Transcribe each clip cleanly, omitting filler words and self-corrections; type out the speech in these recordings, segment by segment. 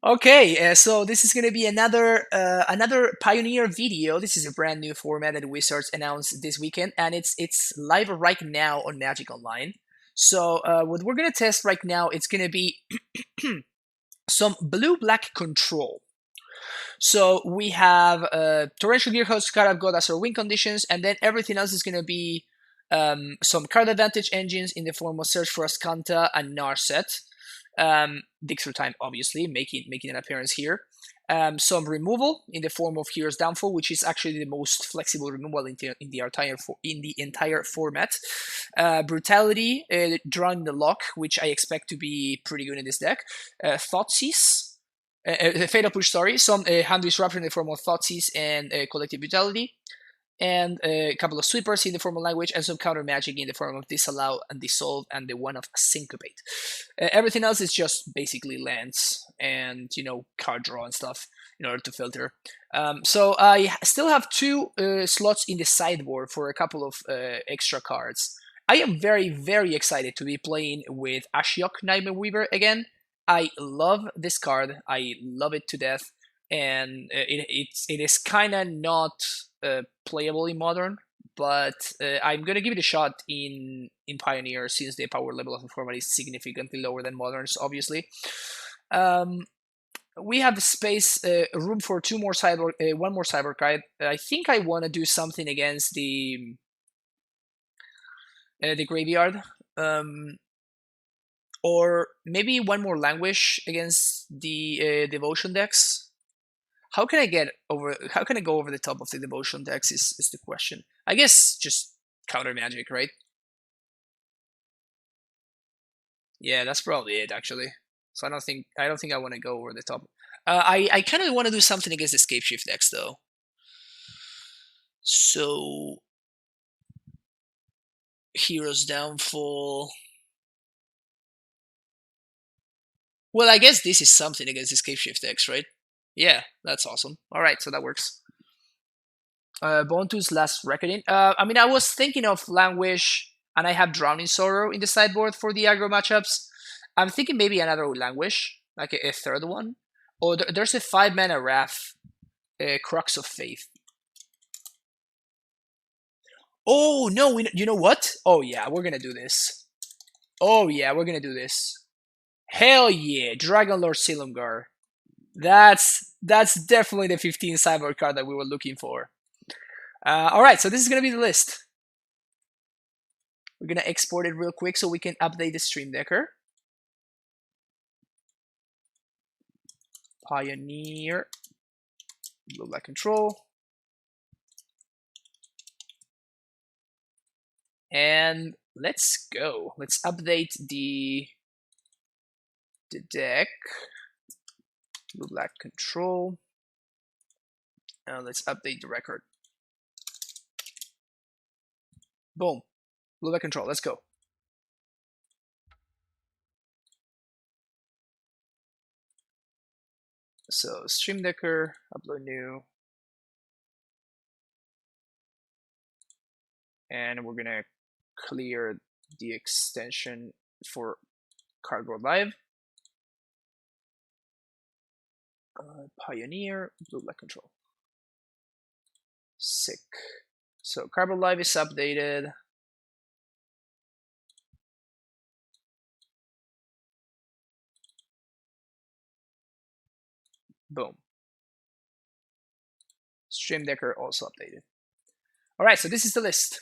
Okay, so this is gonna be another Pioneer video. This is a brand new format that Wizards announced this weekend, and it's live right now on Magic Online. So what we're gonna test right now, it's gonna be some blue-black control. So we have Torrential Gearhost, card of God as our win conditions, and then everything else is gonna be some card advantage engines in the form of Search for Ascanta and Narset. Dig Through Time, obviously, making an appearance here. Some removal in the form of Hero's Downfall, which is actually the most flexible removal in the entire format. Brutality, drawing the lock, which I expect to be pretty good in this deck. Thoughtseize, Fatal Push, sorry, some hand disruption in the form of Thoughtseize and Collective Brutality, and a couple of sweepers in the form of language, and some counter magic in the form of disallow and dissolve, and the one of syncopate. Everything else is just basically lands and card draw and stuff in order to filter. So I still have two slots in the sideboard for a couple of extra cards. I am very excited to be playing with Ashiok Nightmare Weaver again. I love this card. I love it to death, and it is kind of not playable in Modern, but I'm gonna give it a shot in Pioneer since the power level of the format is significantly lower than Moderns, obviously. Um, we have space, room for one more cyber card. I think I want to do something against the graveyard. Or maybe one more languish against the devotion decks. How can I get over? How can I go over the top of the devotion decks? Is the question. I guess just counter magic, right? Yeah, that's probably it actually. So I don't think I want to go over the top. I kind of want to do something against the Scape Shift decks though. So Hero's Downfall. Well, I guess this is something against the Scape Shift decks, right? Yeah, that's awesome. All right, so that works. Bontu's Last Reckoning. I mean, I was thinking of Languish, and I have Drowning Sorrow in the sideboard for the aggro matchups. I'm thinking maybe another Languish, like a third one. Or there's a 5-mana Wrath, Crux of Faith. Oh no! You know what? Oh yeah, we're gonna do this. Oh yeah, we're gonna do this. Hell yeah, Dragon Lord Silumgar. That's definitely the 15 sideboard card that we were looking for. All right, so this is gonna be the list. We're gonna export it real quick so we can update the Stream Decker. Pioneer, blue black control, and let's go. Let's update the deck. Blue black control. Let's update the record. Boom. Blue black control. Let's go. So Stream Decker, upload new, and we're gonna clear the extension for Cardboard Live. Pioneer, blue black control. Sick. So Cardboard Live is updated. Boom. Stream Decker also updated. All right, so this is the list.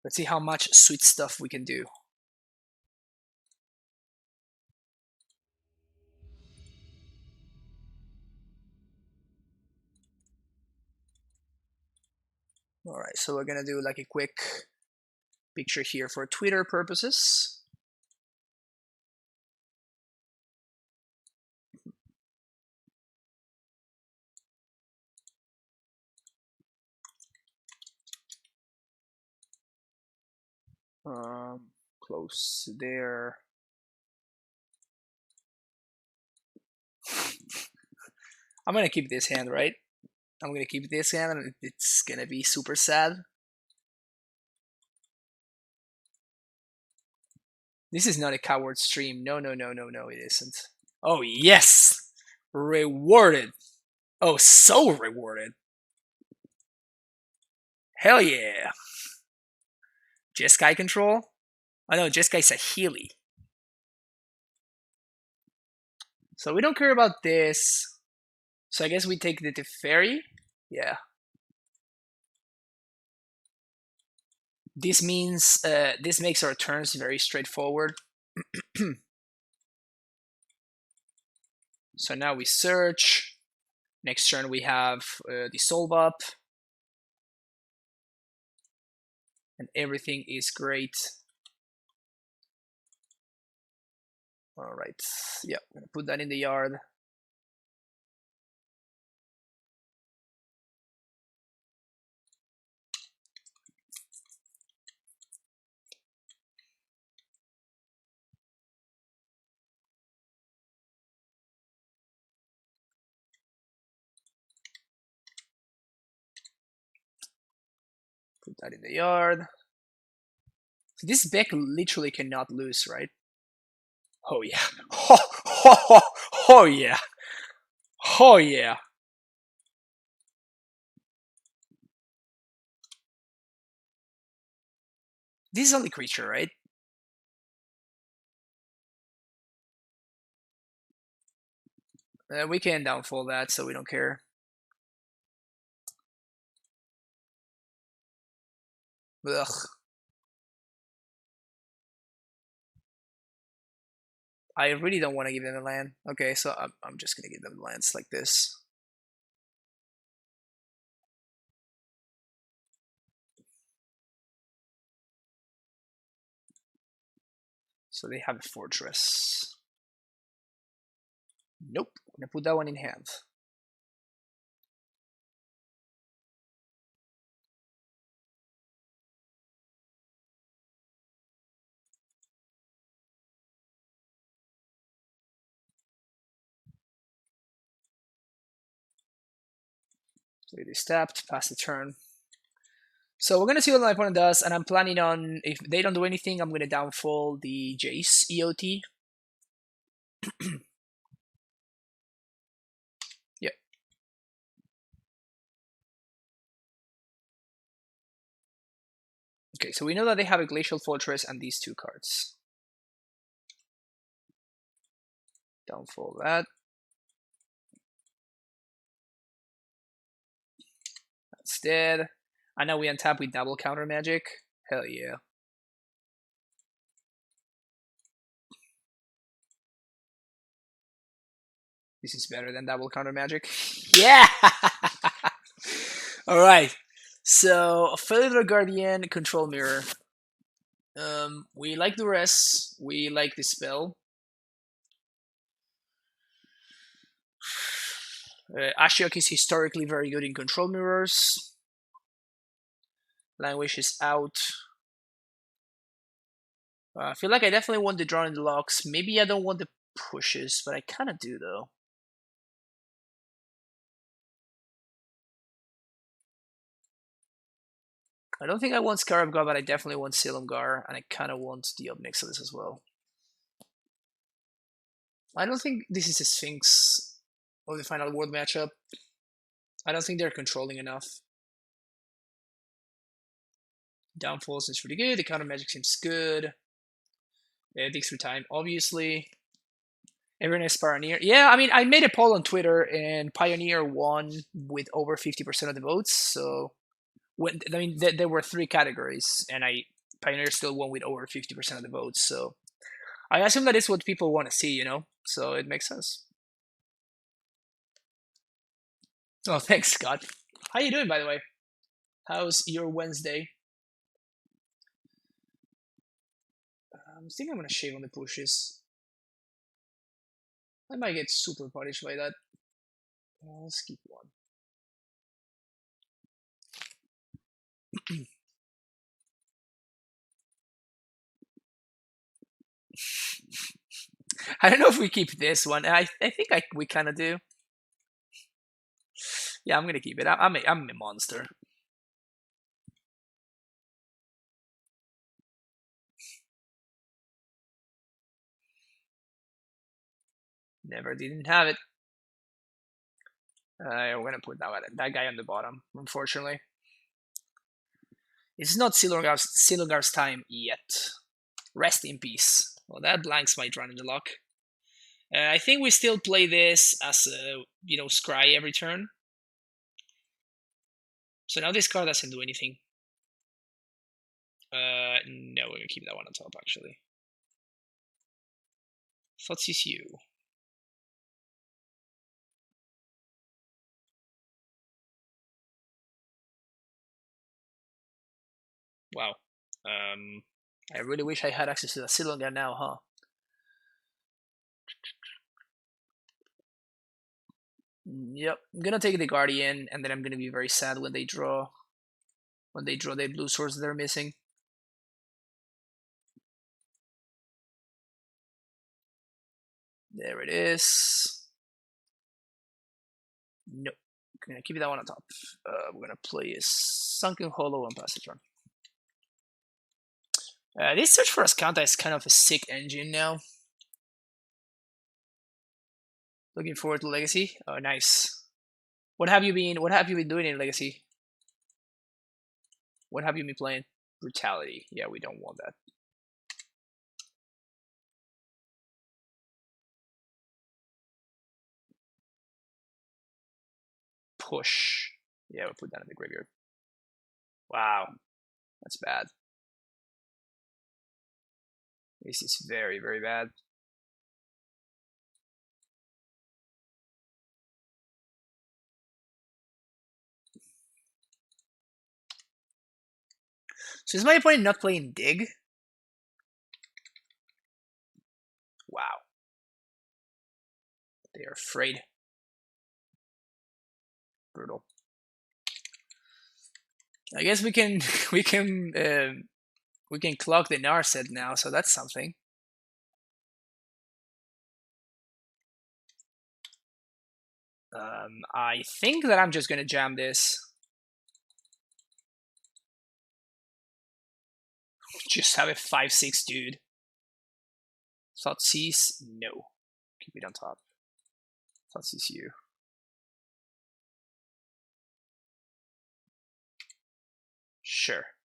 Let's see how much sweet stuff we can do. All right, so we're gonna do like a quick picture here for Twitter purposes. Close there. I'm gonna keep this hand, right? I'm gonna keep this hand, and it's gonna be super sad. This is not a coward stream. No, no, no, no, no, it isn't. Oh, yes! Rewarded. Oh, so rewarded. Hell yeah. Jeskai control? Oh no, Jeskai's a Healy. So we don't care about this. So I guess we take the Teferi? Yeah. This means, this makes our turns very straightforward. So now we search. Next turn we have Dissolve Up. And everything is great. All right, yeah, I'm gonna put that in the yard. Put that in the yard. So this Beck literally cannot lose, right? Oh yeah. Oh yeah. Oh yeah. This is only creature, right? We can downfall that, so we don't care. Ugh. I really don't want to give them a land. Okay, so I'm just gonna give them lands like this. So they have a fortress. Nope. I'm gonna put that one in hand. So it is tapped, pass the turn. So we're gonna see what my opponent does, and I'm planning on, if they don't do anything, I'm gonna downfall the Jace EOT. Yep. Okay, so we know that they have a Glacial Fortress and these two cards. Downfall that. That's dead. And now we untap with double counter magic. Hell yeah. This is better than double counter magic. Yeah! Alright. So, Failure Guardian, Control Mirror. We like Duress. We like the spell. Ashiok is historically very good in Control Mirrors. Language is out. I feel like I definitely want the draw in the locks. Maybe I don't want the pushes, but I kind of do though. I don't think I want Scarab God, but I definitely want Silumgar, and I kind of want the Obnixilis as well. I don't think this is a Sphinx of the final world matchup. I don't think they're controlling enough. Downfall seems pretty good. The counter magic seems good. It takes through time, obviously. Everyone is Pioneer. Yeah, I mean, I made a poll on Twitter, and Pioneer won with over 50% of the votes. So, there were 3 categories, and Pioneer still won with over 50% of the votes. So, I assume that is what people want to see, you know. So it makes sense. Oh, thanks, Scott. How you doing, by the way? How's your Wednesday? I think I'm gonna shave on the pushes. I might get super punished by that. Let's keep one. I don't know if we keep this one. I think we kind of do. Yeah, I'm gonna keep it. I'm a monster. Never didn't have it. We're gonna put that guy on the bottom, unfortunately. It's not Silongar's time yet. Rest in peace. Well, that blanks might run in the lock. I think we still play this as a, scry every turn. So now this card doesn't do anything. No, we're gonna keep that one on top, actually. Thoughtseize you. Wow. I really wish I had access to the Silongar now, huh? Yep, I'm gonna take the Guardian, and then I'm gonna be very sad when they draw the blue swords they're missing. There it is. Nope. I'm gonna keep that one on top. We're gonna play a Sunken Hollow and pass the turn. This search for Ascanta is kind of a sick engine now. Looking forward to Legacy. Oh, nice. What have you been doing in Legacy? What have you been playing? Brutality. Yeah, we don't want that. Push. Yeah, we'll put that in the graveyard. Wow. That's bad. This is very, very bad. So is my opponent not playing Dig? Wow. They are afraid. Brutal. I guess we can clock the Narset now, so that's something. I think that I'm just gonna jam this. Just have a 5/6 dude. Thoughtseize, no. Keep it on top. Thoughtseize you. Sure.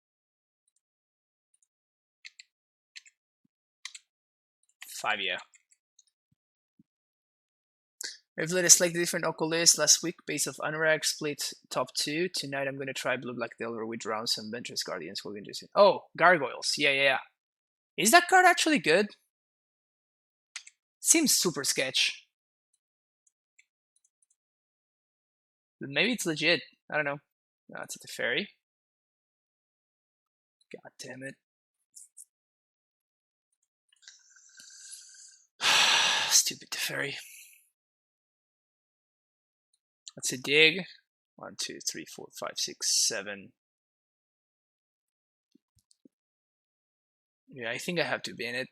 Five, yeah. We've played a slightly different Oculus last week based off Anurag, split top 2. Tonight I'm going to try Blue Black Delver with rounds and Ventress Guardians. We're going to do. Oh, Gargoyles. Yeah. Is that card actually good? Seems super sketch. But maybe it's legit. I don't know. No, it's a Teferi. God damn it. Stupid Teferi. That's a dig. 1, 2, 3, 4, 5, 6, 7. Yeah, I think I have to ban it.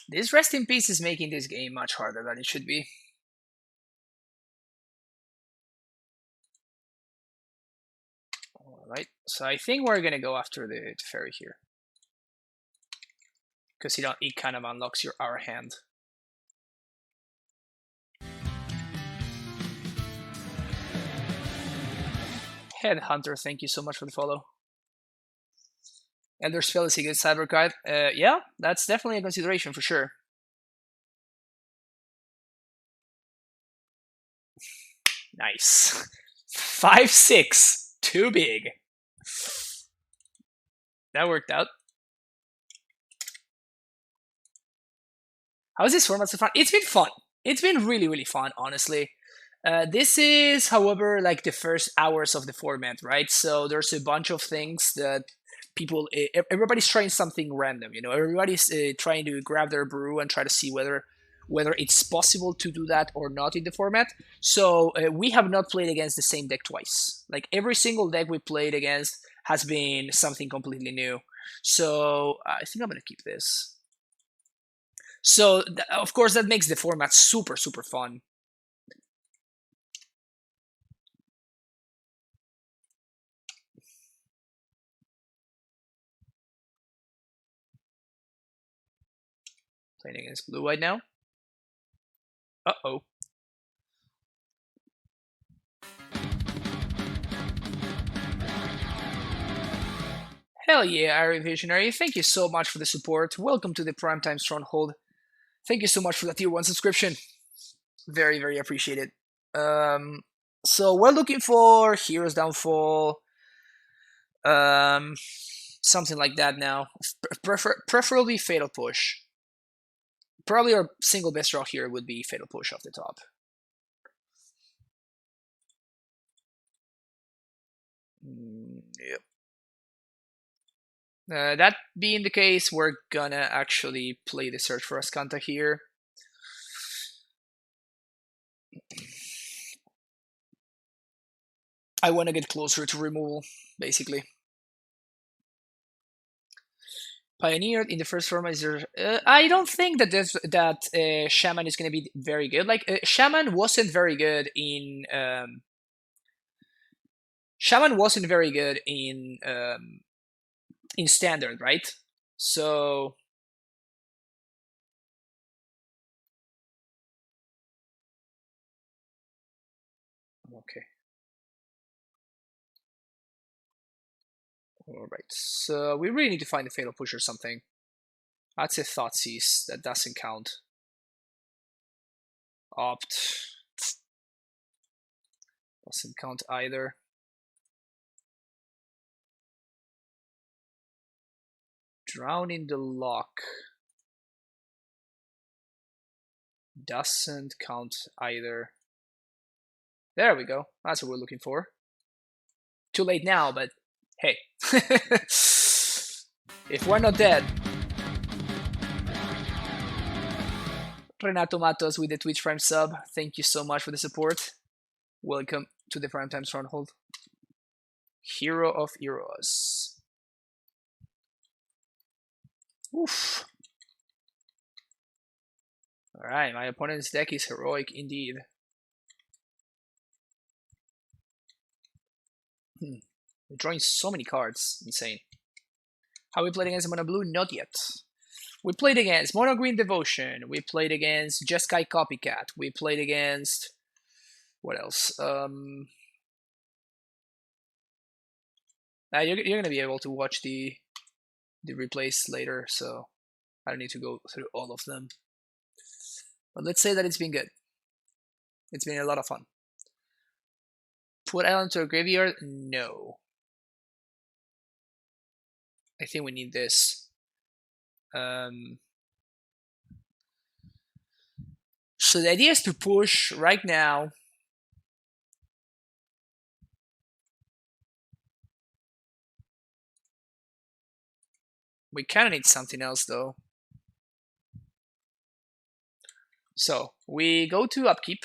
This rest in peace is making this game much harder than it should be. Alright, so I think we're gonna go after the Teferi here. Because it kind of unlocks our hand. Headhunter, thank you so much for the follow. Elder Spell is a good cyber card. Yeah, that's definitely a consideration for sure. Nice. 5/6. Too big. That worked out. How's this format so far? It's been fun. It's been really, really fun, honestly. This is, however, like the first hours of the format, right? So there's a bunch of things that everybody's trying something random, everybody's trying to grab their brew and try to see whether it's possible to do that or not in the format. So we have not played against the same deck twice. Like every single deck we played against has been something completely new. So I think I'm gonna keep this. So of course that makes the format super fun. Playing against blue right now. Uh-oh. Hell yeah, Irie Visionary. Thank you so much for the support. Welcome to the Primetime Stronghold. Thank you so much for that tier 1 subscription. Very appreciated. So we're looking for Heroes Downfall, something like that now. Preferably Fatal Push. Probably our single best draw here would be Fatal Push off the top. Yep. That being the case, we're gonna actually play the Search for Ascanta here. I want to get closer to removal, basically. Pioneer in the first format is there, I don't think that Shaman is going to be very good. Like Shaman wasn't very good in in standard, right? So okay. All right. So we really need to find a Fatal Push or something. That's a Thoughtseize. That doesn't count. Opt. Doesn't count either. Drown in the Lock. Doesn't count either. There we go. That's what we're looking for. Too late now, but hey. If we're not dead. Renato Matos with the Twitch Prime sub. Thank you so much for the support. Welcome to the Primetime Stronghold. Hero of Heroes. Oof. Alright, my opponent's deck is heroic indeed. We're drawing so many cards. Insane. Have we played against Mono Blue? Not yet. We played against Mono Green Devotion. We played against Jeskai Copycat. We played against... What else? You're going to be able to watch the replays later, so I don't need to go through all of them. But let's say that it's been good. It's been a lot of fun. Put island to a graveyard? No. I think we need this. So the idea is to push right now. We kind of need something else though. So we go to upkeep.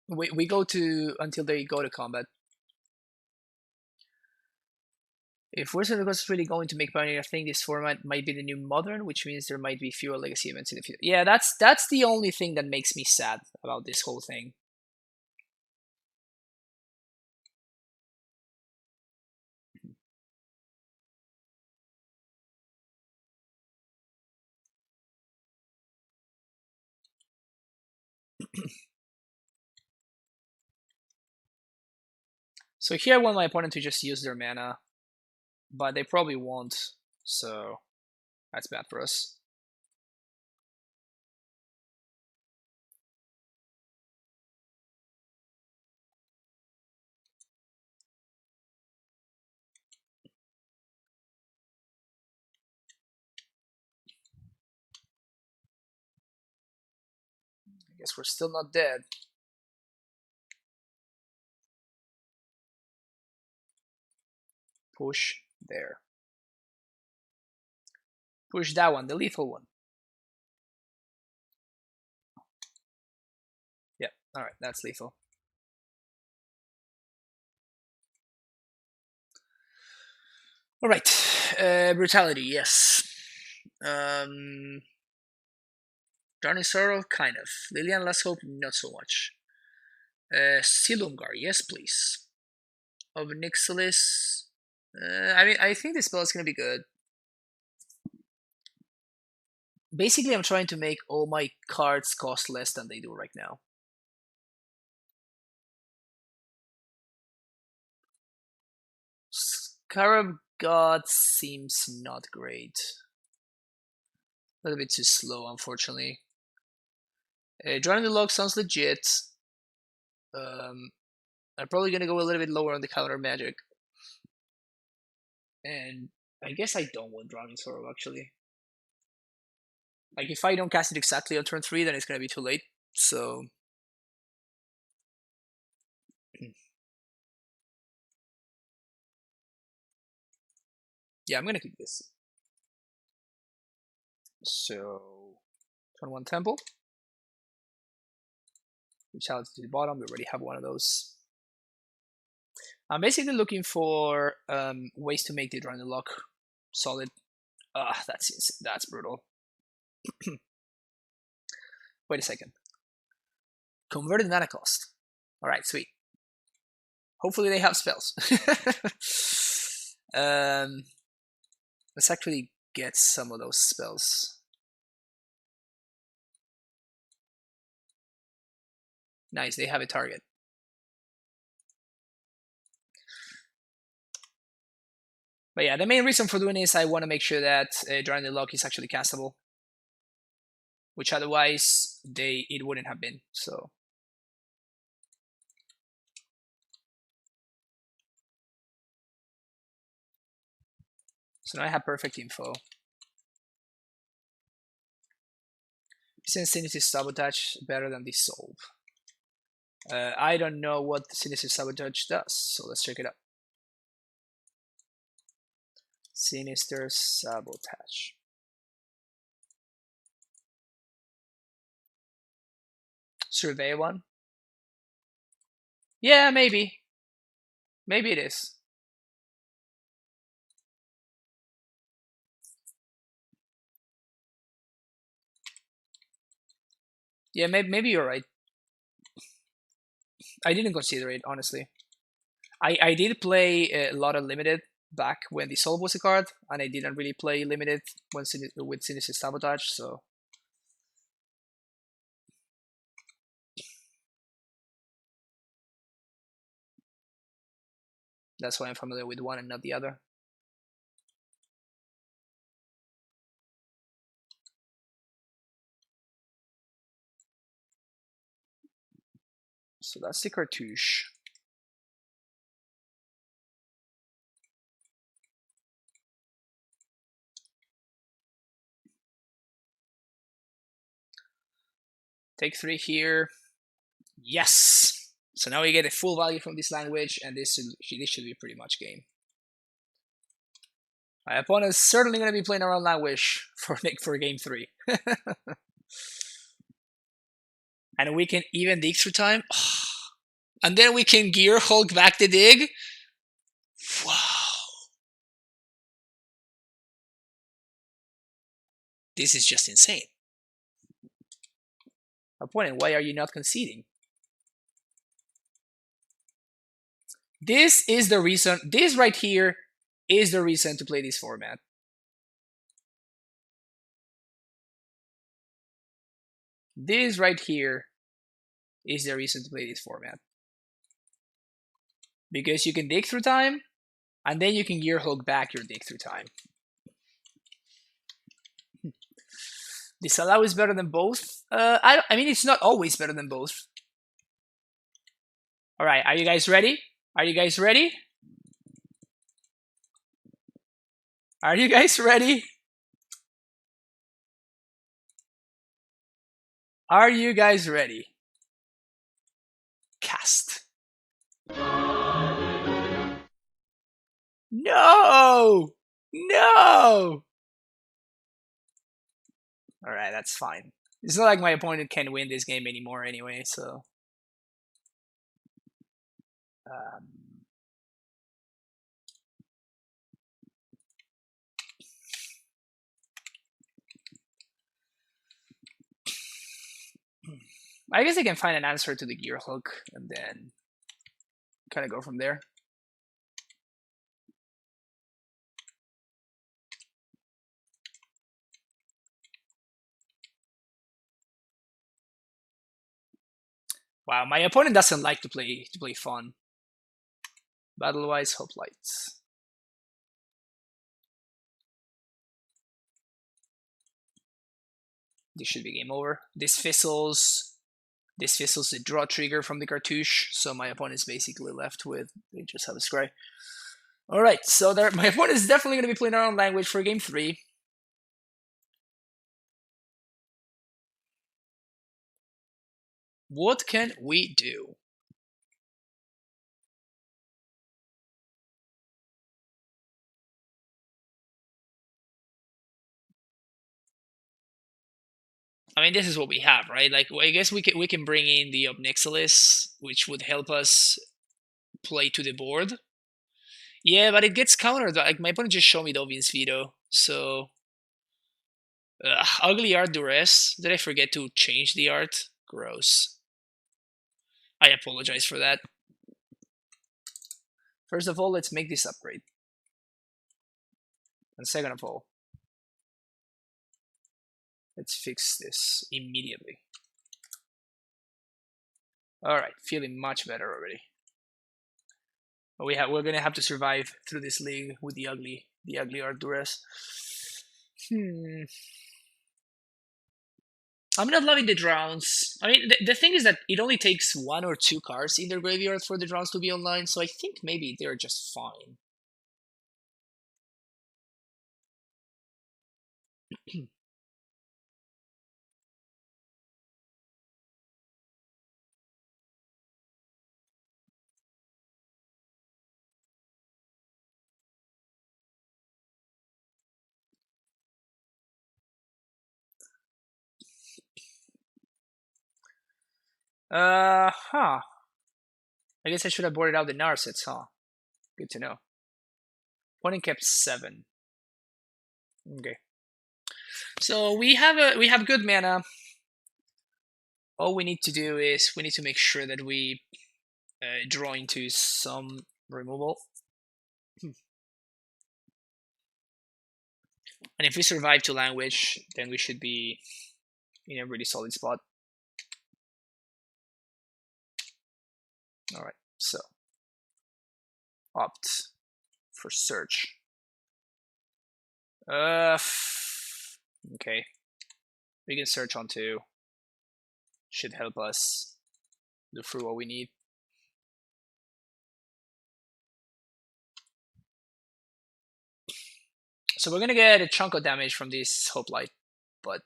We go to until they go to combat. If Wizard of the Coast is really going to make Pioneer, I think this format might be the new Modern, which means there might be fewer Legacy events in the future. Yeah, that's the only thing that makes me sad about this whole thing. So here I want my opponent to just use their mana, but they probably won't, so that's bad for us. I guess we're still not dead. Push there. Push that one, the lethal one. Yeah, alright, that's lethal. All right, brutality, yes. Drowning Sorrow, kind of. Lilian Last Hope, not so much. Silumgar, yes, please. Of Nixilis, I mean, I think this spell is gonna be good. Basically, I'm trying to make all my cards cost less than they do right now. Scarab God seems not great. A little bit too slow, unfortunately. Drawing the Log sounds legit. I'm probably gonna go a little bit lower on the counter magic. And I guess I don't want Drowning Sorrow, actually. Like, if I don't cast it exactly on turn 3, then it's gonna be too late. So... yeah, I'm gonna keep this. So... turn 1 Temple. Brutality to the bottom, we already have one of those. I'm basically looking for ways to make the Drowning Lock solid. That's brutal. Wait a second. Converted mana cost. Alright, sweet. Hopefully they have spells. Let's actually get some of those spells. Nice, they have a target. But yeah, the main reason for doing this, I want to make sure that Drowning the Lock is actually castable. Which otherwise, it wouldn't have been, so... so now I have perfect info. Sinister Sabotage better than Dissolve. I don't know what Sinister Sabotage does, so let's check it out. Sinister Sabotage. Survey one? Yeah, maybe. Maybe it is. Yeah, maybe you're right. I didn't consider it, honestly. I did play a lot of Limited back when Dissolve was a card, and I didn't really play Limited with Sinister Sabotage, so... that's why I'm familiar with one and not the other. So that's the cartouche. Take 3 here. Yes! So now we get a full value from this language, and this should be pretty much game. My opponent is certainly going to be playing around language for game 3. And we can even dig through time. And then we can Gear Hulk back the dig. Wow. This is just insane. Opponent, why are you not conceding? This is the reason. This right here is the reason to play this format. This right here is the reason to play this format. Because you can dig through time, and then you can Gear Hulk back your dig through time. Disallow is better than both. I mean, it's not always better than both. All right, are you guys ready? Are you guys ready? Are you guys ready? Are you guys ready? Cast. No! No! Alright, that's fine. It's not like my opponent can win this game anymore anyway, so... I guess I can find an answer to the gear hook and then kind of go from there. Wow, my opponent doesn't like to play fun. Battle-wise, Hoplites. This should be game over. This fizzles the draw trigger from the cartouche, so my opponent is basically left with, they just have a scry. Alright, so there, my opponent is definitely going to be playing our own language for game 3. What can we do? I mean, this is what we have, right? Like, I guess we can bring in the Obnixilis, which would help us play to the board. Yeah, but it gets countered. Like, my opponent just showed me Dovin's Veto, so... ugly art duress. Did I forget to change the art? Gross. I apologize for that. First of all, let's make this upgrade. And second of all, let's fix this immediately. Alright, feeling much better already. We're gonna have to survive through this league with the ugly art duress. I'm not loving the drowns. I mean, the thing is that it only takes 1 or 2 cards in their graveyard for the drowns to be online, so I think maybe they're just fine. Huh. I guess I should have boarded out the Narsets, huh? Good to know. Opponent kept 7. Okay. So we have good mana. All we need to do is we need to make sure that we draw into some removal. And if we survive to language, then we should be in a really solid spot. Alright, so opt for search. Okay. We can search on 2. Should help us look through what we need. So we're gonna get a chunk of damage from this Hoplite, but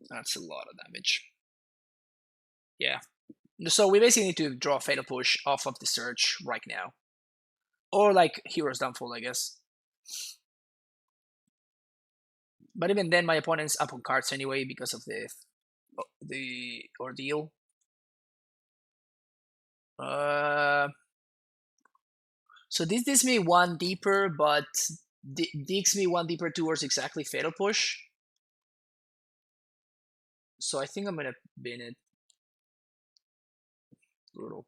that's a lot of damage. Yeah. So we basically need to draw Fatal Push off of the search right now. Or like Hero's Downfall, I guess. But even then, my opponent's up on cards anyway because of the ordeal. So this digs me 1 deeper, but digs me 1 deeper towards exactly Fatal Push. So I think I'm gonna bin it. Brutal.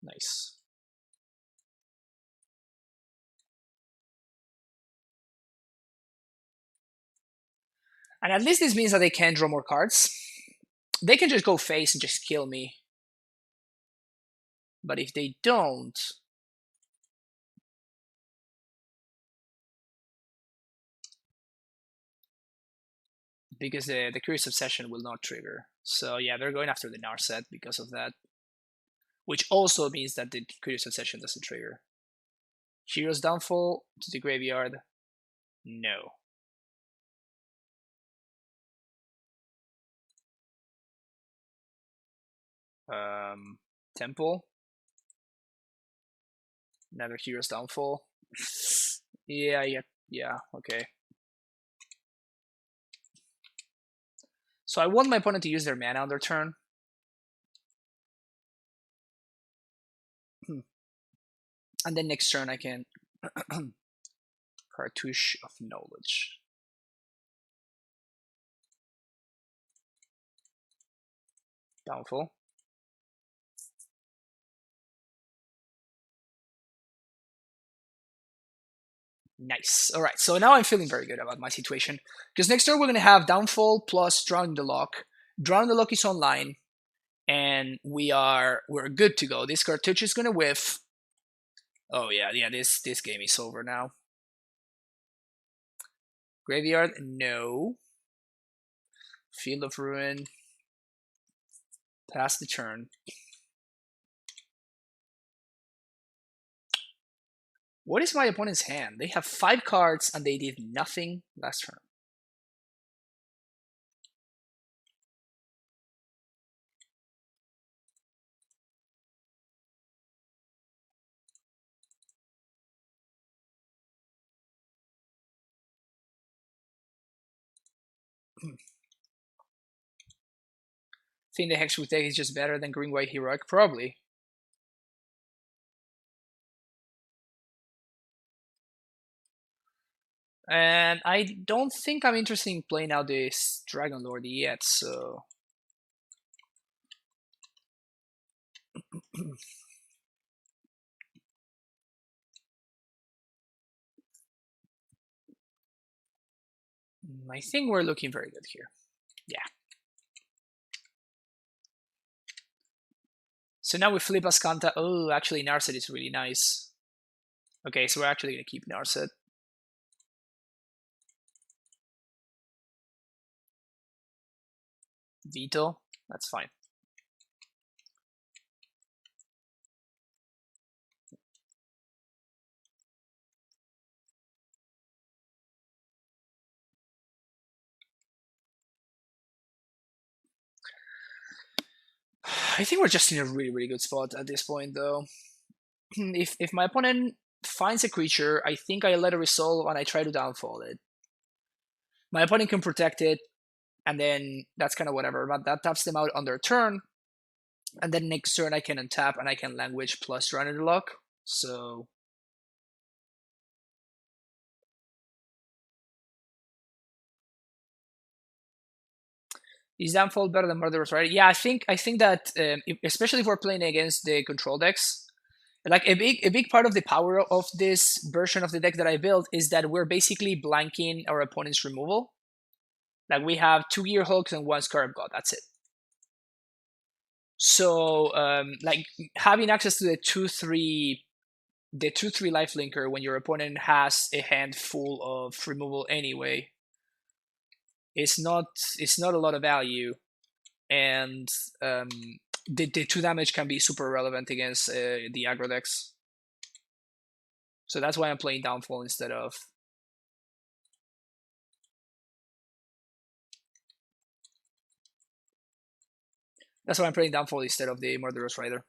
Nice. And at least this means that they can draw more cards. They can just go face and just kill me. But if they don't... Because the Curious Obsession will not trigger. So yeah, they're going after the Narset because of that. Which also means that the Curious Obsession doesn't trigger. Hero's Downfall to the graveyard. No. Temple. Another Hero's Downfall. Yeah, okay. So I want my opponent to use their mana on their turn. And then next turn I can Cartouche of Knowledge. Downfall. Nice. All right, so now I'm feeling very good about my situation. Because next turn we're going to have Downfall plus Drown the Lock. Drown the Lock is online, and we're good to go. This cartouche is going to whiff. Oh yeah, this game is over now. Graveyard, no. Field of Ruin. Pass the turn. What is my opponent's hand? They have 5 cards and they did nothing last turn. Think the Hexproof deck is just better than Green White Heroic? Probably. And I don't think I'm interested in playing out this Dragon Lord yet, so... I think we're looking very good here. Yeah. So now we flip Ascanta. Oh, actually Narset is really nice. Okay, so we're actually going to keep Narset. Veto, that's fine. I think we're just in a really good spot at this point, though. If my opponent finds a creature, I think I let it resolve and I try to downfall it. My opponent can protect it, and then that's kind of whatever. But that taps them out on their turn, and then next turn I can untap and I can Language plus Run into Lock. So is Downfall better than Murderous Rider? Yeah, I think that especially if we're playing against the control decks, like a big part of the power of this version of the deck that I built is that we're basically blanking our opponent's removal. Like we have 2 Gear Hooks and 1 Scarab God. That's it. So like having access to the 2/3 lifelinker when your opponent has a hand full of removal anyway, it's not a lot of value, and the 2 damage can be super relevant against the aggro decks. So that's why I'm playing Downfall instead of... That's why I'm playing Downfall instead of the Murderous Rider.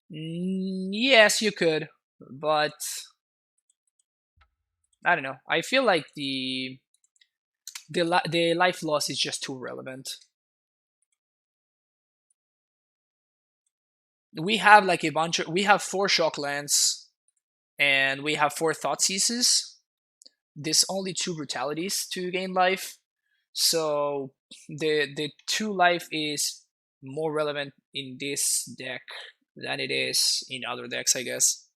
Yes, you could, but I don't know. I feel like the life loss is just too relevant. We have like we have 4 shock lands, and we have 4 thought seizes. There's only 2 brutalities to gain life, so the 2 life is more relevant in this deck than it is in other decks, I guess.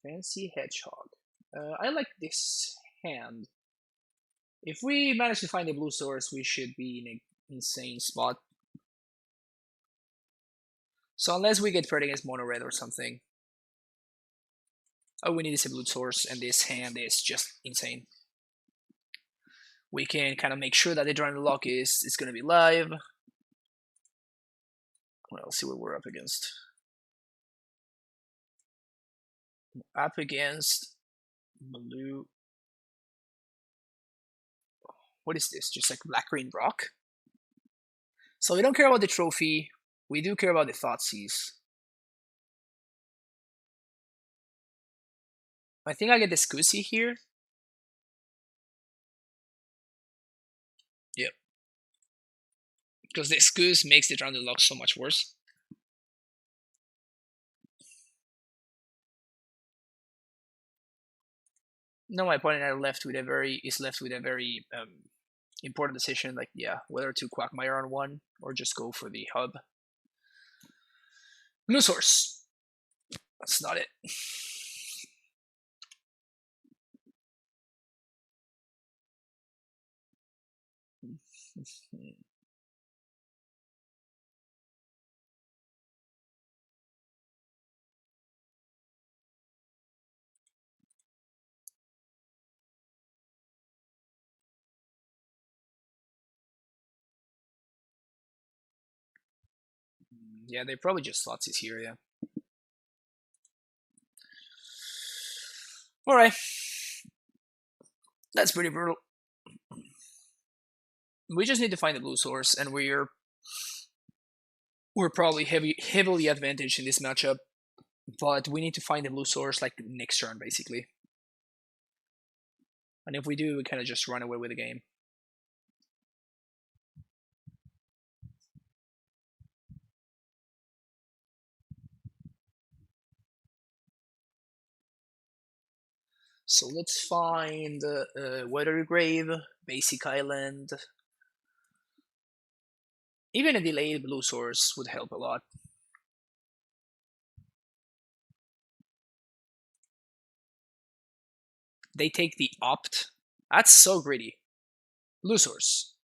Fancy Hedgehog. I like this hand. If we manage to find a blue source, we should be in an insane spot. So unless we get paired against mono red or something. All we need is a blue source, and this hand is just insane. We can kind of make sure that the Dragon Lock is going to be live. Well, let's see what we're up against. Up against blue. What is this? Just like black green rock? So we don't care about the trophy. We do care about the Thoughtseize. I think I get the Scusi here. Yep. Because the Scus makes the rounded lock so much worse. No, my opponent is left with a very important decision, like whether to Quagmire on one or just go for the hub. Blue source. That's not it. Yeah, they probably just slots his here, yeah. Alright. That's pretty brutal. We just need to find the blue source, and we're probably heavily advantaged in this matchup. But we need to find the blue source like next turn, basically. And if we do, we kind of just run away with the game. So let's find Watery Grave, Basic Island. Even a delayed blue source would help a lot. They take the opt. That's so greedy. Blue source.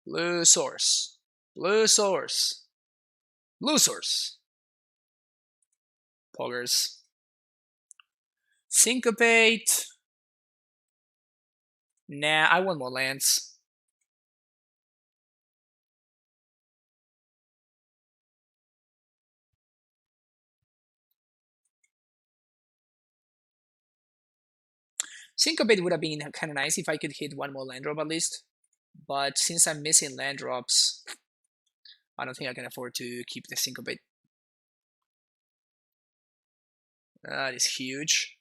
Blue source. Blue source. Blue source. Poggers. Syncopate. Nah, I want more lands. Syncopate would have been kind of nice if I could hit one more land drop at least. But since I'm missing land drops, I don't think I can afford to keep the Syncopate. That is huge.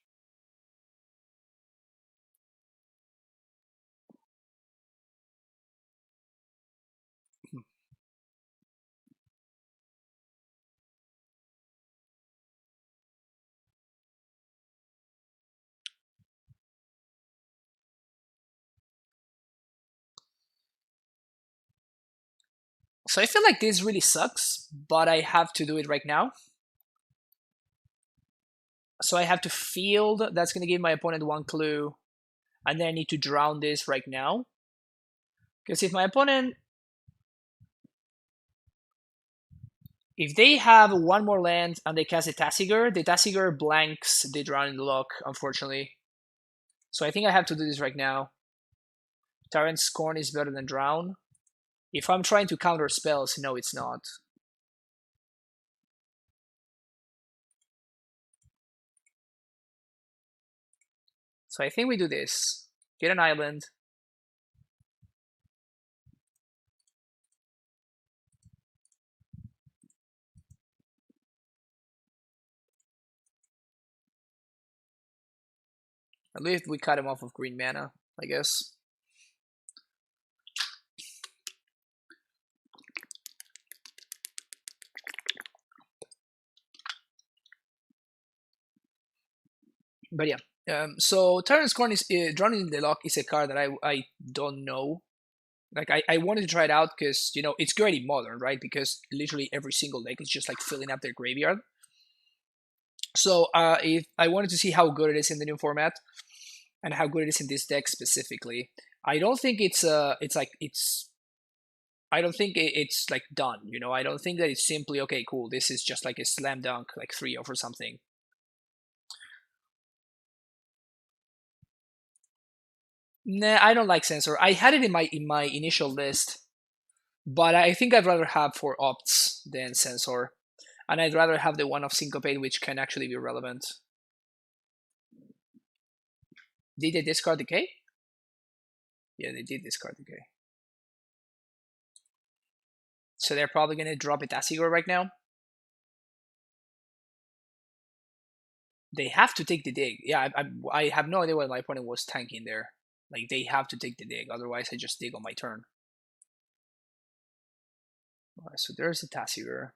So I feel like this really sucks, but I have to do it right now. So I have to field. That's going to give my opponent one clue. And then I need to drown this right now. Because if my opponent... If they have one more land and they cast the Tasigur blanks the drowning lock, unfortunately. So I think I have to do this right now. Tyrant Scorn is better than Drown. If I'm trying to counter spells, no, it's not. So I think we do this. Get an island. At least we cut him off of green mana, I guess. But yeah. So Tyrant Scorn is Drowning in the Lock is a card that I don't know. Like I wanted to try it out because it's great in modern, right? Because literally every single deck is just like filling up their graveyard. So if I wanted to see how good it is in the new format and how good it is in this deck specifically, I don't think it's I don't think it's like done. I don't think that it's simply okay, cool. This is just like a slam dunk, like 3-0 or something. Nah, I don't like Censor. I had it in my initial list, but I think I'd rather have 4 opts than Censor, and I'd rather have the one of Syncopate, which can actually be relevant. Did they discard Decay? Yeah, they did discard Decay. So they're probably gonna drop a Tasigur right now. They have to take the dig. Yeah, I have no idea why my opponent was tanking there. Like, they have to take the dig, otherwise I just dig on my turn. Alright, so there's a Tasigure.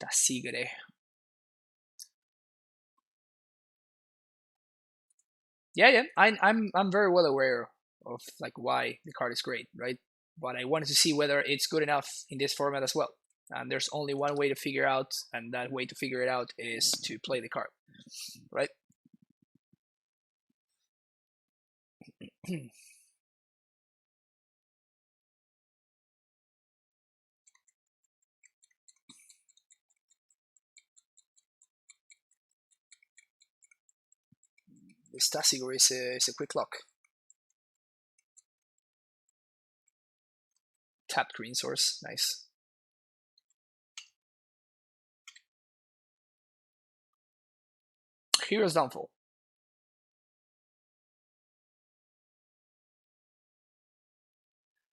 Tasigure. Yeah, I'm very well aware of like why the card is great, right? But I wanted to see whether it's good enough in this format as well. And there's only one way to figure out, and that way to figure it out is to play the card, right? This Tasigure is a quick lock. Tapped green source, nice. Hero's Downfall.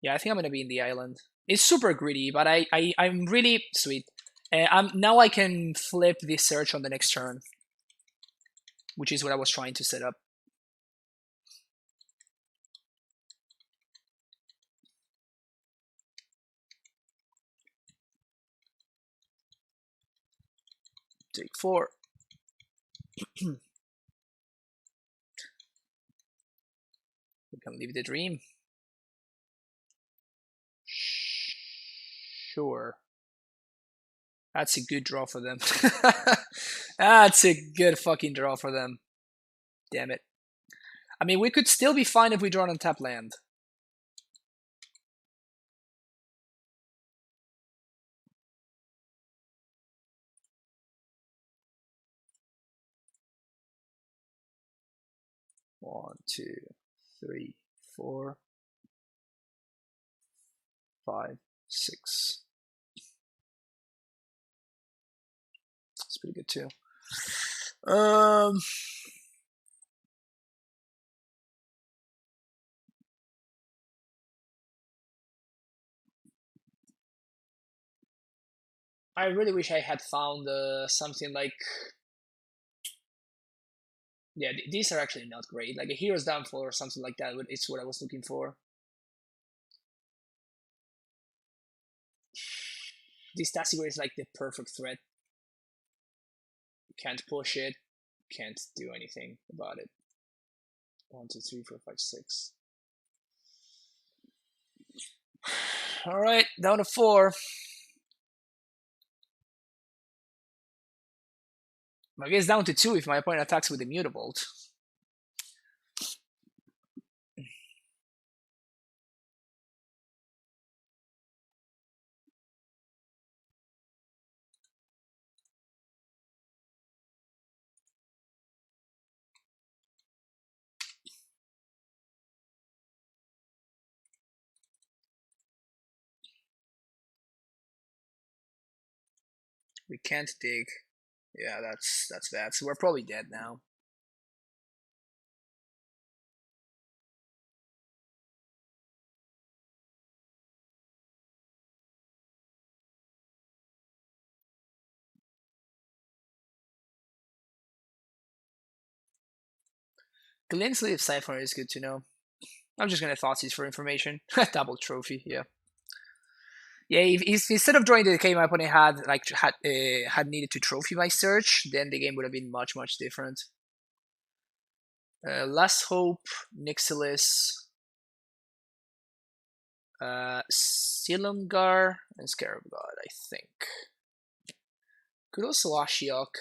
Yeah, I think I'm gonna be in the island. It's super greedy, but I'm really sweet. Now I can flip this search on the next turn, which is what I was trying to set up. Take 4. We can live the dream. Sure. That's a good draw for them. That's a good fucking draw for them. Damn it. I mean, we could still be fine if we draw an untapped land. One, two, 3, 4, 5, 6. It's pretty good too. I really wish I had found something like. Yeah, these are actually not great. Like a Hero's Downfall or something like that. It's what I was looking for. This Tasigure is like the perfect threat. Can't push it. Can't do anything about it. 1, 2, 3, 4, 5, 6. All right, down to 4. I guess down to 2 if my opponent attacks with the Mutavolt. We can't dig. Yeah, that's bad. So we're probably dead now. Glint Sleeve Siphon is good to know. I'm just gonna Thoughtseize for information. Double trophy, yeah. Yeah, if instead of drawing the decay, my opponent had needed to trophy my search, then the game would have been much different. Last Hope, Nixilis, Silumgar, and Scarab God, I think. Could also Ashiok.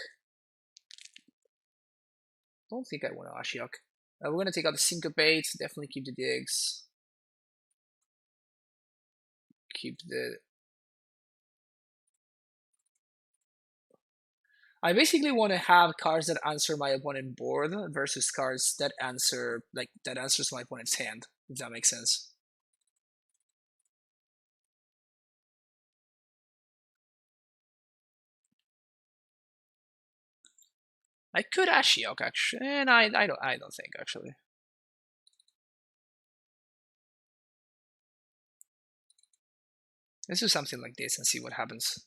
Don't think I want to Ashiok. We're gonna take out the Syncopate, definitely keep the digs. Keep the. I basically want to have cards that answer my opponent board versus cards that answers my opponent's hand, if that makes sense. I could Ashiok actually, and I don't think actually. Let's do something like this and see what happens.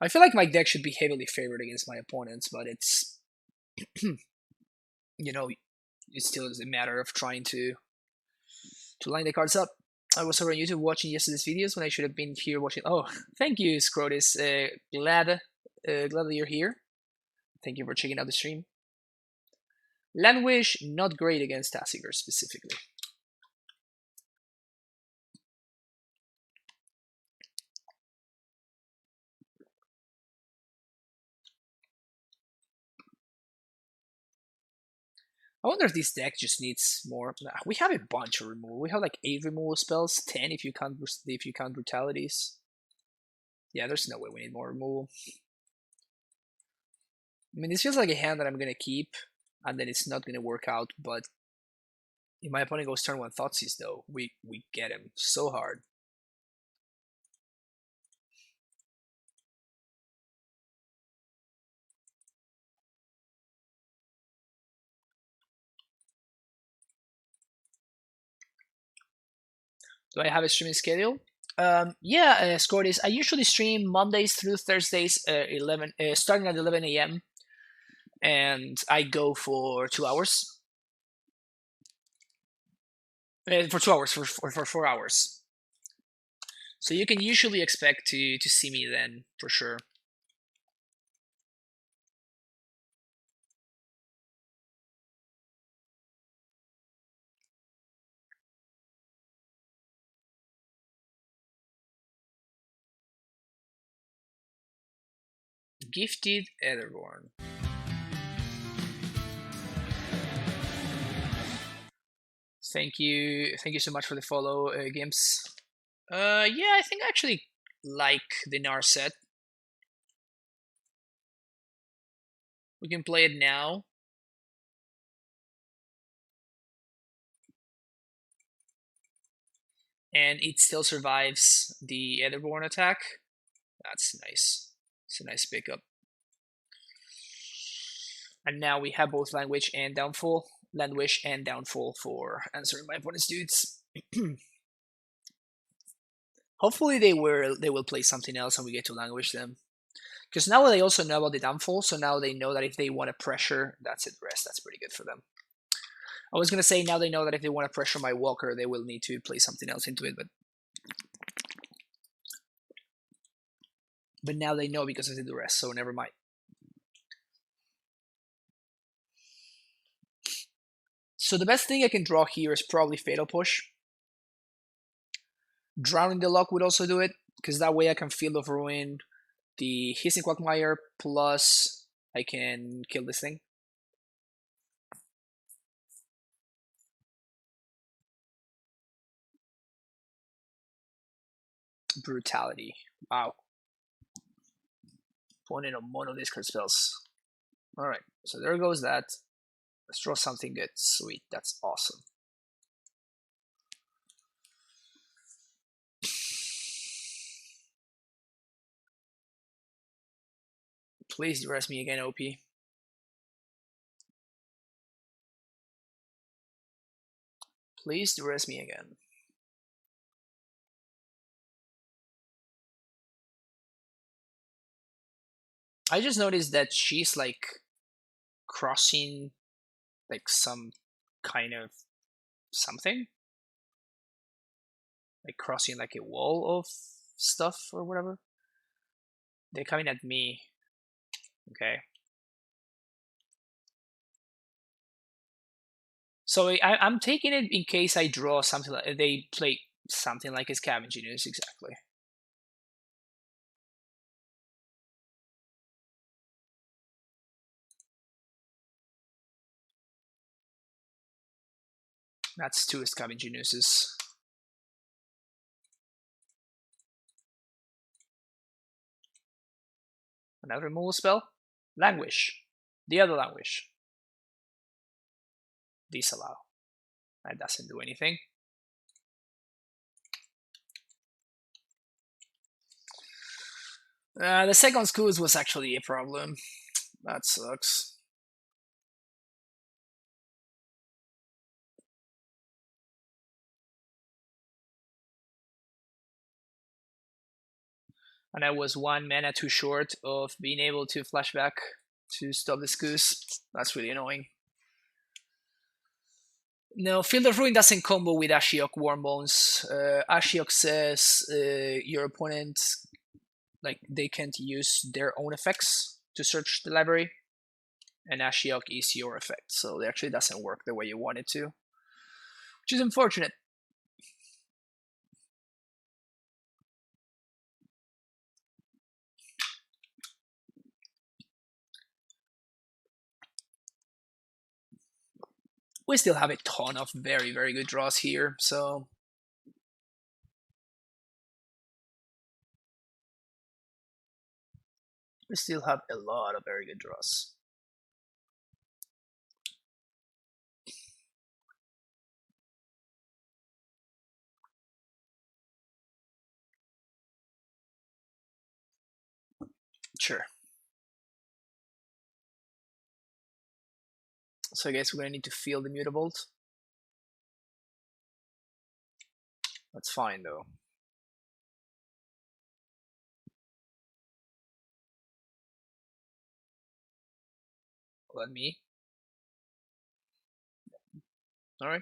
I feel like my deck should be heavily favored against my opponents, but it's you know, it still is a matter of trying to line the cards up. I was over on YouTube watching yesterday's videos when I should have been here watching. Oh, thank you, Scrotus. Glad that you're here. Thank you for checking out the stream. Landwish, not great against Tassiger specifically. I wonder if this deck just needs more. Nah, we have a bunch of removal. We have like 8 removal spells, 10 if you count brutalities. Yeah, there's no way we need more removal. I mean, this feels like a hand that I'm gonna keep, and then it's not gonna work out. But if my opponent goes turn 1 Thoughtseize, though, we get him so hard. Do I have a streaming schedule? Yeah, Scordis. I usually stream Mondays through Thursdays, starting at 11 a.m. and I go for 2 hours. For 2 hours, for 4 hours. So you can usually expect to see me then, for sure. Gifted Etherborn. Thank you so much for the follow, Gimps. Yeah, I think I actually like the Narset. We can play it now. And it still survives the Etherborn attack. That's nice. It's a nice pickup. And now we have both Language and Downfall. Landwish and Downfall for answering my opponent's dudes. Hopefully they will play something else and we get to languish them. Because now they also know about the Downfall, so now they know that if they want to pressure, that's it, rest. That's pretty good for them. I was going to say now they know that if they want to pressure my Walker, they will need to play something else into it, but now they know because I did the rest, so never mind. So the best thing I can draw here is probably Fatal Push. Drowning the Luck would also do it, because that way I can Field of Ruin the Hissing Quagmire, plus I can kill this thing. Brutality. Wow. Opponent on mono discard spells. Alright, so there goes that. Let's draw something good. Sweet, that's awesome. Please arrest me again, OP. Please arrest me again. I just noticed that she's like crossing like some kind of something. Like crossing like a wall of stuff or whatever. They're coming at me. Okay. So I'm taking it in case I draw something like they play something like a Scavenging Ooze, exactly. That's 2 Scavenging Oozes. Another removal spell. Languish. The other Languish. Disallow. That doesn't do anything. The second Scooz was actually a problem. That sucks. And I was 1 mana too short of being able to flashback to stop this goose. That's really annoying. No, Field of Ruin doesn't combo with Ashiok Warmbones. Ashiok says your opponent, like, they can't use their own effects to search the library, and Ashiok is your effect, so it actually doesn't work the way you want it to, which is unfortunate. We still have a ton of very, very good draws here, so we still have a lot of very good draws. Sure. So I guess we're gonna need to feel the Mutavault. That's fine though. Let me. Alright.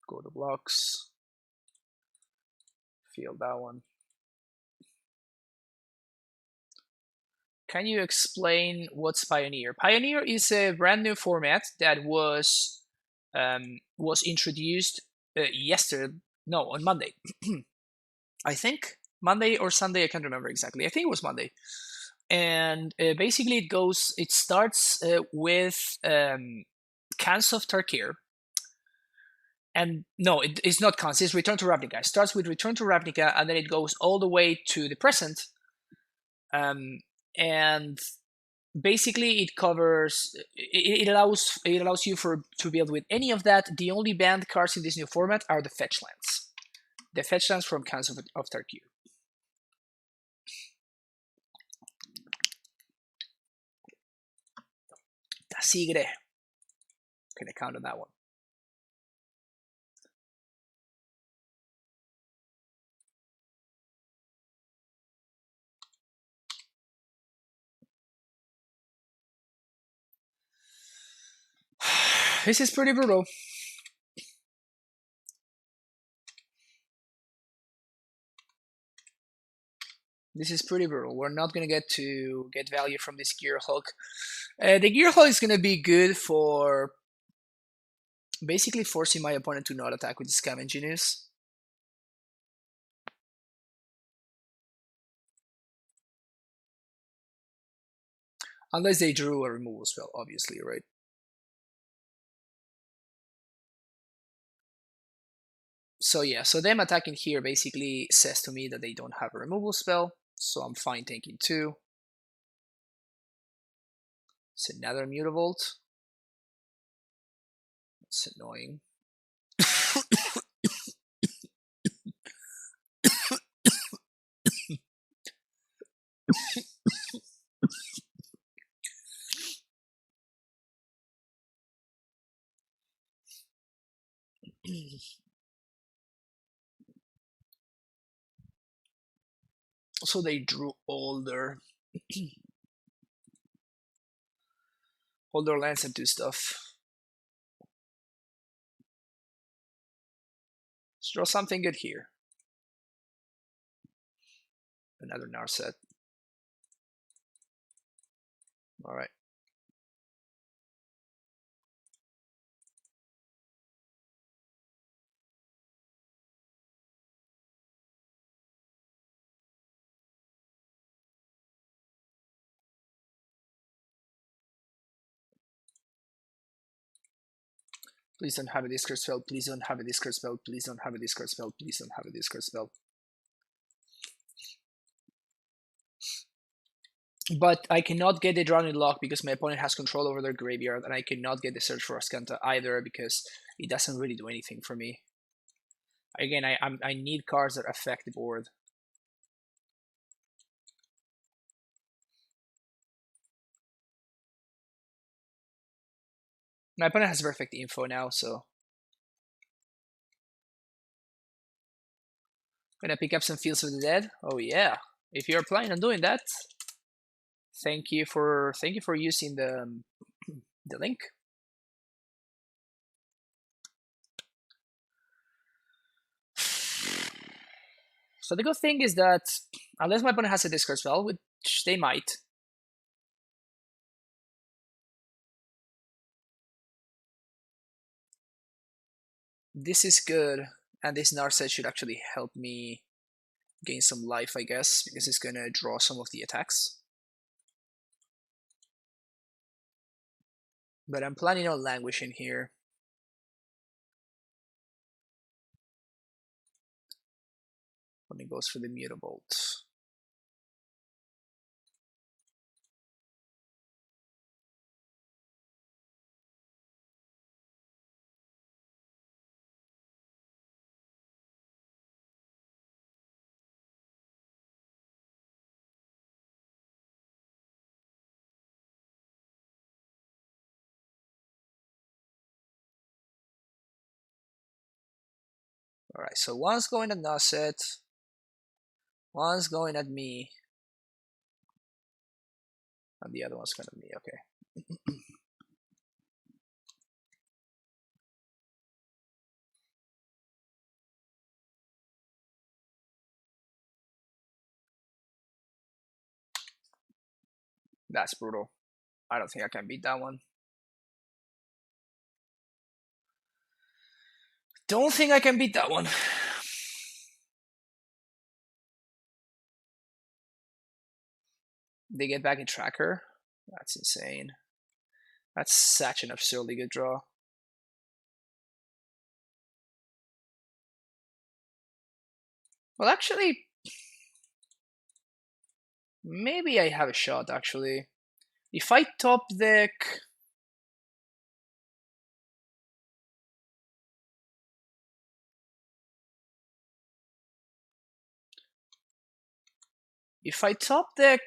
Go to blocks. Feel that one. Can you explain what's Pioneer? Pioneer is a brand new format that was introduced yesterday. No, on Monday. I think Monday or Sunday. I can't remember exactly. I think it was Monday. And basically, it starts with Cans of Tarkir. And no, it's not Cans. It's Return to Ravnica. It starts with Return to Ravnica, and then it goes all the way to the present. And basically it covers it allows you to build with any of that. The only banned cards in this new format are the fetch lands from Cans of Tarkir. Tasigre. Can I count on that one? This is pretty brutal. This is pretty brutal. We're not going to get value from this Gear Hulk. The Gear Hulk is going to be good for basically forcing my opponent to not attack with Scam Genius. Unless they drew a removal spell, obviously, right? So yeah, so them attacking here basically says to me that they don't have a removal spell, so I'm fine taking 2. It's another Mutavault. It's annoying. So they drew older lands and do stuff. Let's draw something good here. Another Narset. Alright. Please don't have a discard spell, please don't have a discard spell, please don't have a discard spell, please don't have a discard spell. But I cannot get the Drowning Lock because my opponent has control over their graveyard, and I cannot get the Search for Ascanta either because it doesn't really do anything for me. Again, I need cards that affect the board. My opponent has perfect info now, so Gonna pick up some Fields of the Dead. Oh yeah. If you're planning on doing that, thank you for using the link. So the good thing is that unless my opponent has a discard spell, which they might, this is good, and this Narset should actually help me gain some life, I guess, because it's gonna draw some of the attacks. But I'm planning on languishing here. When it goes for the Mutavolt. Alright, so one's going at Narset, one's going at me, and the other one's going at me, okay. That's brutal. I don't think I can beat that one. Don't think I can beat that one. They get back in Tracker. That's insane. That's such an absurdly good draw. Well, actually, maybe I have a shot, actually. If I top deck... If I top deck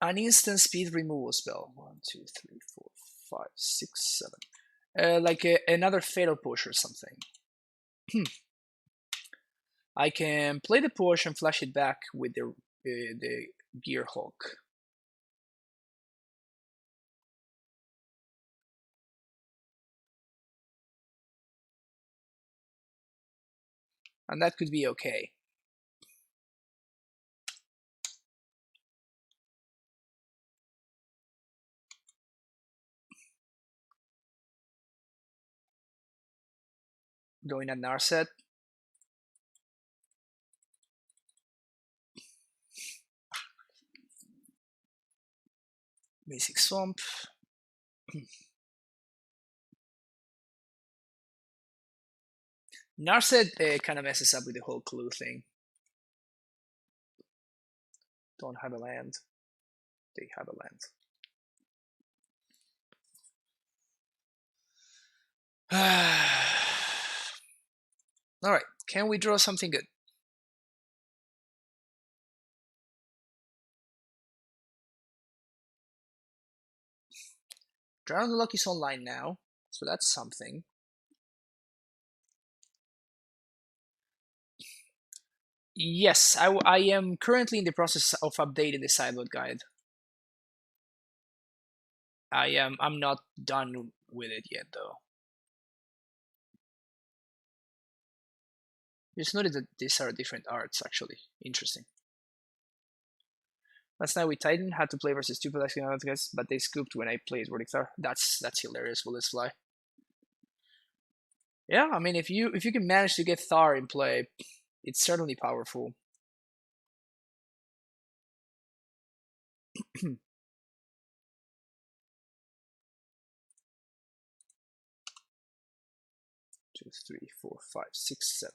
an instant speed removal spell, 1, 2, 3, 4, 5, 6, 7, like another Fatal Push or something, I can play the push and flash it back with the Gearhulk. And that could be okay. Going at Narset. Basic Swamp. Narset kind of messes up with the whole clue thing. Don't have a land. They have a land. Alright, can we draw something good? Drown the Luck is online now, so that's something. Yes, I am currently in the process of updating the sideboard guide. I'm not done with it yet though. Just noted that these are different arts actually. Interesting. Last night we Titan had to play versus two Pelagian guys, but they scooped when I played Wordic Thar. That's hilarious. Will this fly? Yeah, I mean if you can manage to get Thar in play, it's certainly powerful. 2, 3, 4, 5, 6, 7.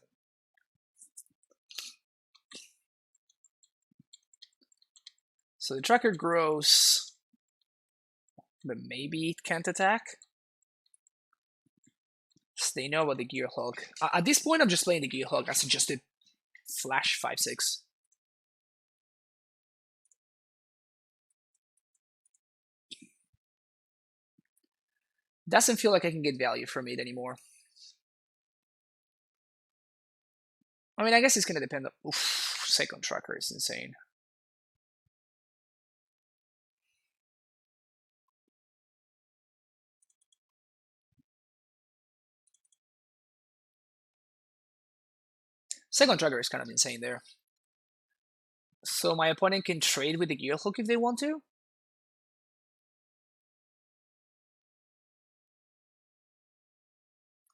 So the tracker grows, but maybe it can't attack. So they know about the Gearhulk. At this point, I'm just playing the Gearhulk as just a flash 5/6. Doesn't feel like I can get value from it anymore. I mean, I guess it's gonna depend on. Oof, second tracker is insane. Second tracker is kind of insane there. So my opponent can trade with the gear hook if they want to.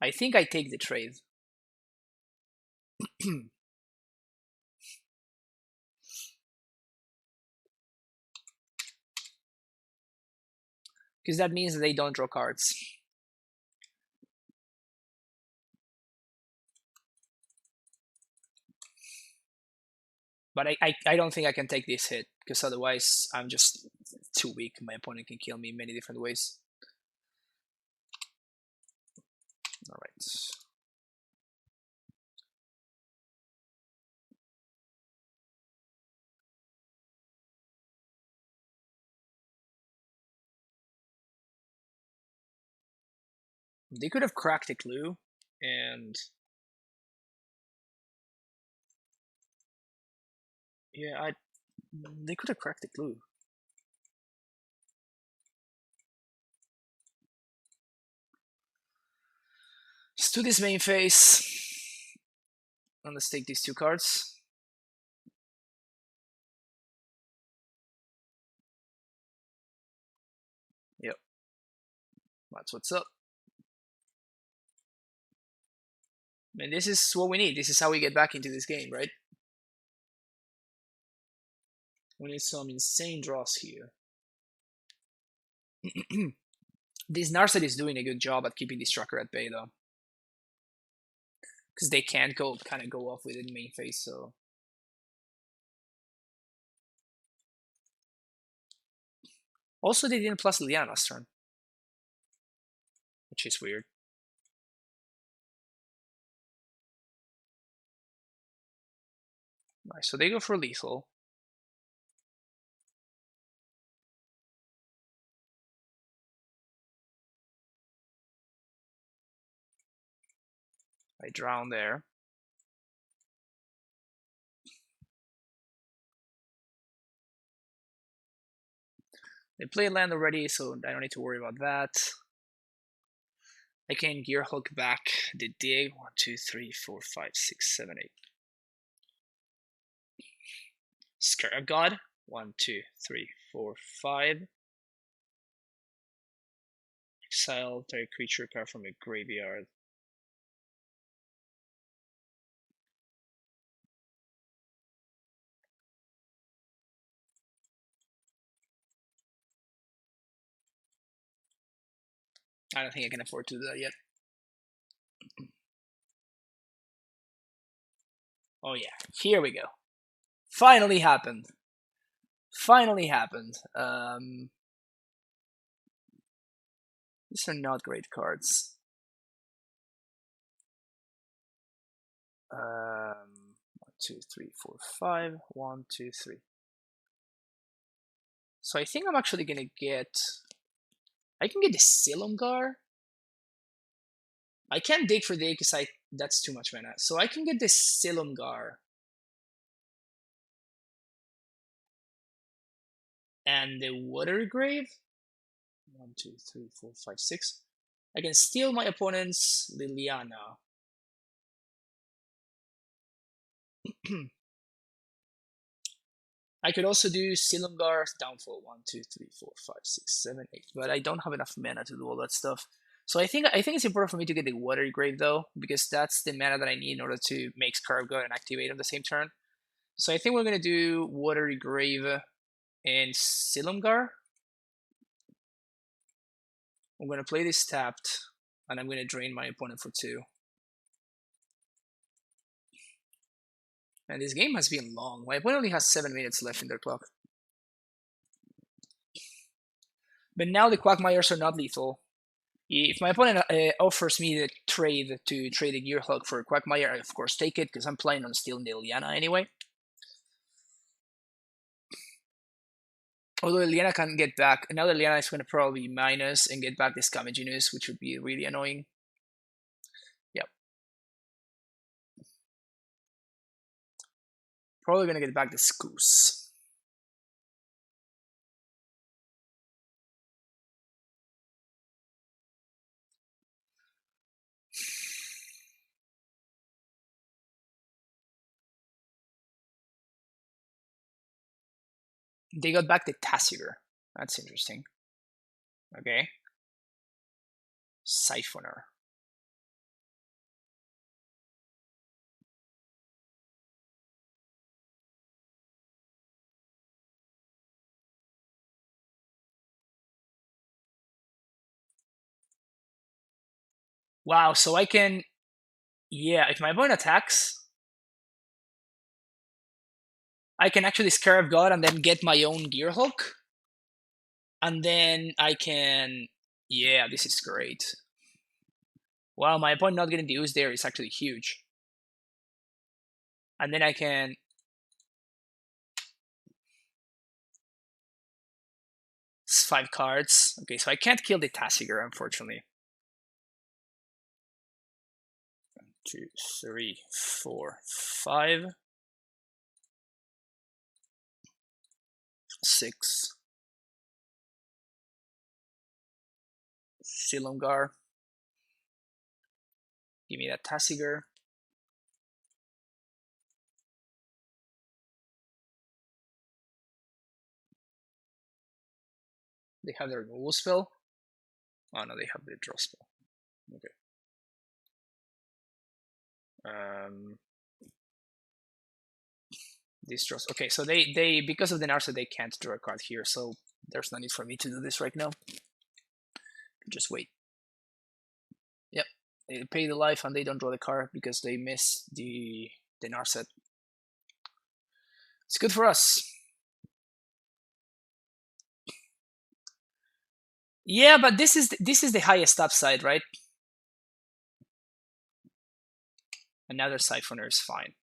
I think I take the trade. Because that means that they don't draw cards. But I don't think I can take this hit, because otherwise I'm just too weak. My opponent can kill me in many different ways. Alright. They could have cracked a clue, and yeah, they could have cracked the clue. Let's do this main phase. And let's take these two cards. Yep. That's what's up. And this is what we need. This is how we get back into this game, right? We need some insane draws here. This Narset is doing a good job at keeping this tracker at bay, though. Because they can't kind of go off with it in main phase, so... Also, they didn't plus Liliana last turn. Which is weird. Nice, so they go for lethal. I drown there. They play land already, so I don't need to worry about that. I can gear hook back the dig. 1, 2, 3, 4, 5, 6, 7, 8. Scarab God. 1, 2, 3, 4, 5. Exile target creature card from a graveyard. I don't think I can afford to do that yet. Oh yeah, here we go. Finally happened. Finally happened. These are not great cards. 1, 2, 3, 4, 5. 1, 2, 3. So I think I'm actually gonna get... I can get the Silumgar. I can't dig for dig because that's too much mana. So I can get the Silumgar. And the Water Grave. 1, 2, 3, 4, 5, 6. I can steal my opponent's Liliana. I could also do Silumgar's Downfall. 1, 2, 3, 4, 5, 6, 7, 8. But I don't have enough mana to do all that stuff. So I think it's important for me to get the Watery Grave though, because that's the mana that I need in order to make Scarab God and activate on the same turn. So I think we're gonna do Watery Grave and Silumgar. I'm gonna play this tapped, and I'm gonna drain my opponent for 2. And this game has been long. My opponent only has 7 minutes left in their clock. But now the Quagmires are not lethal. If my opponent offers me the trade to trade a Gearhulk for a Quagmire, I of course take it, because I'm planning on stealing the Liliana anyway. Although Liliana can get back, now the Liliana is going to probably minus and get back the Scavaginous, which would be really annoying. Yep. Probably gonna get back the Scoos. They got back the Tassiger. That's interesting. Okay. Siphoner. Wow, so I can... Yeah, if my opponent attacks, I can actually Scarab God and then get my own Gearhulk. And then I can... Yeah, this is great. Wow, my opponent not getting the use there is actually huge. And then I can... It's 5 cards. Okay, so I can't kill the Tassiger, unfortunately. 1, 2, 3, 4, 5. 6. Silumgar. Give me that Tassiger. They have their removal spell. Oh no, they have the draw spell. Okay. This draws. Okay, so they because of the Narset they can't draw a card here, so there's no need for me to do this right now. Just wait. Yep, they pay the life and they don't draw the card because they miss the Narset. It's good for us. Yeah, but this is the highest upside, right? Another Siphoner is fine.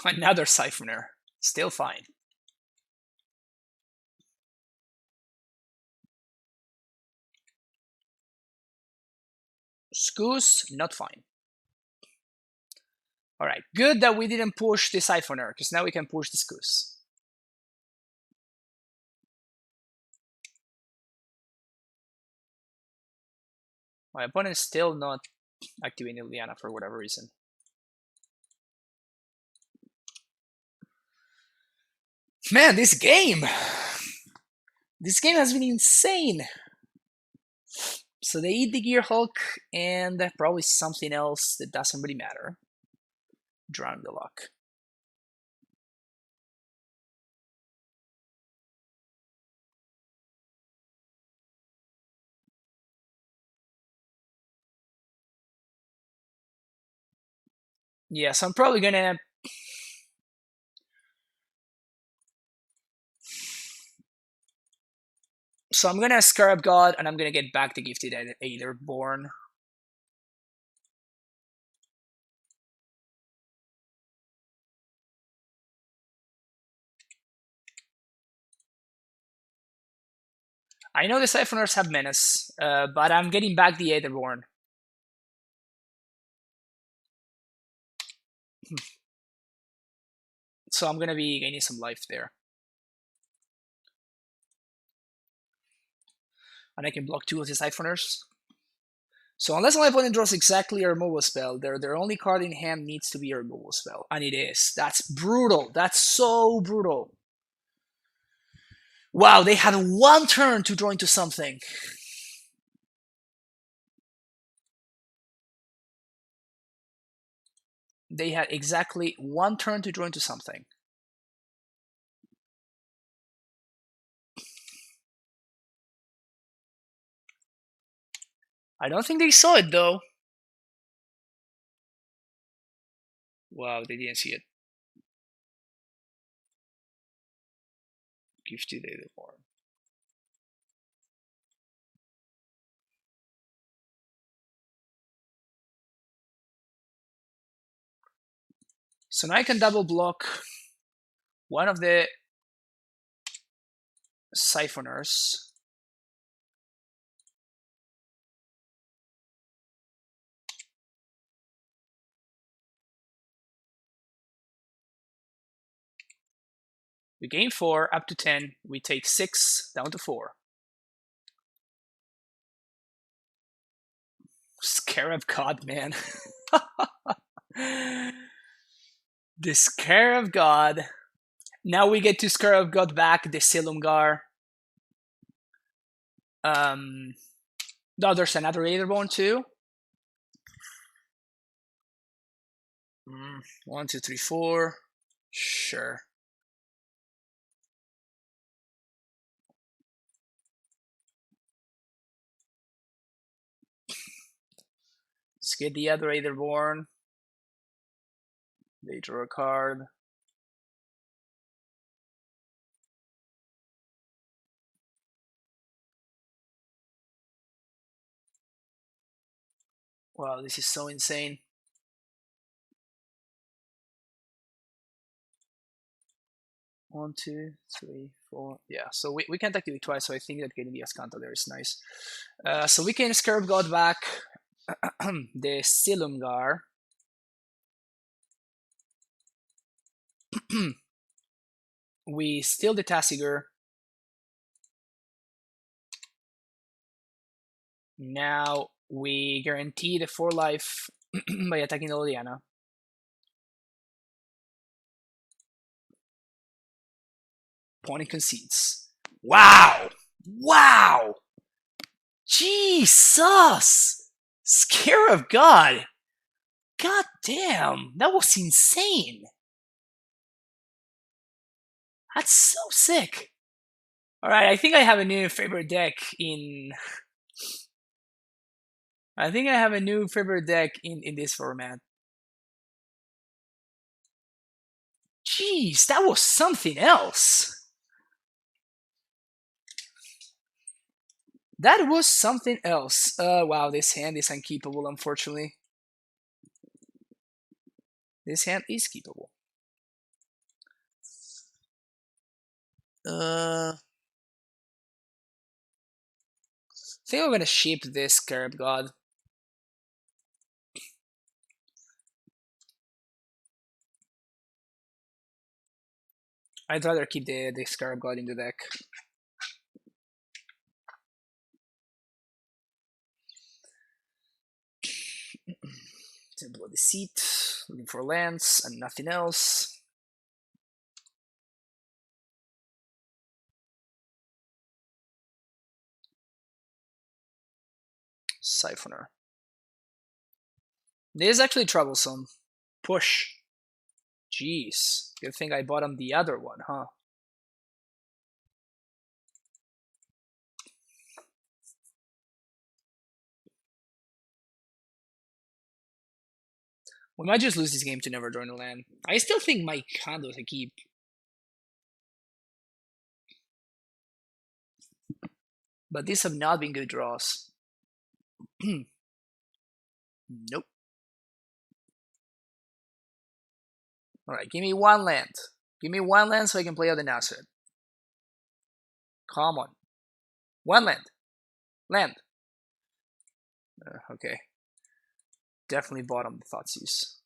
Another Siphoner, still fine. Scoos, not fine. Alright, good that we didn't push the Siphoner, because now we can push the Scoos. My opponent is still not activating Liliana for whatever reason. Man, this game has been insane. So they eat the Gearhulk and probably something else that doesn't really matter. Drown the luck. Yeah, so I'm probably gonna... So I'm gonna Scarab God and I'm gonna get back the Gifted Aetherborn. I know the Siphoners have Menace, but I'm getting back the Aetherborn. So I'm gonna be gaining some life there. And I can block 2 of the Siphoners. So unless my opponent draws exactly a removal spell, their only card in hand needs to be a removal spell. And it is. That's brutal. That's so brutal. Wow, they had 1 turn to draw into something. They had exactly 1 turn to draw into something. I don't think they saw it, though. Wow, they didn't see it. Gifted Aetherborn. So now I can double block one of the Siphoners. We gain 4 up to 10. We take 6 down to 4. Scarab God, man. The Scarab God. Now we get to Scarab God back, the Silumgar. No, there's another Aetherborn too. 1, 2, 3, 4. Sure. Let's get the other Aetherborn. They draw a card. Wow, this is so insane. One, two, three, four. Yeah, so we can't activate twice, so I think that getting the Ascanto there is nice. So we can Scarab God back the Silumgar. We steal the Tassiger. Now we guarantee the 4 life by attacking the Liliana. Opponent concedes. Wow! Wow! Jesus! Scarab God! God damn! That was insane! That's so sick! Alright, I think I have a new favorite deck in... I think I have a new favorite deck in this format. Jeez, that was something else! That was something else. Wow, this hand is unkeepable, unfortunately. This hand is keepable. I think I'm gonna ship this Scarab God. I'd rather keep the Scarab God in the deck. Temple of Deceit, looking for lands and nothing else. Siphoner. This is actually troublesome. Push. Jeez. Good thing I bought him the other one, huh? We might just lose this game to never join the land. I still think my condo is a keep. But these have not been good draws. Nope. Alright, give me 1 land. Give me 1 land so I can play out the Nasrid. Come on. 1 land. Land. Okay. Definitely bottom the Thoughtseize.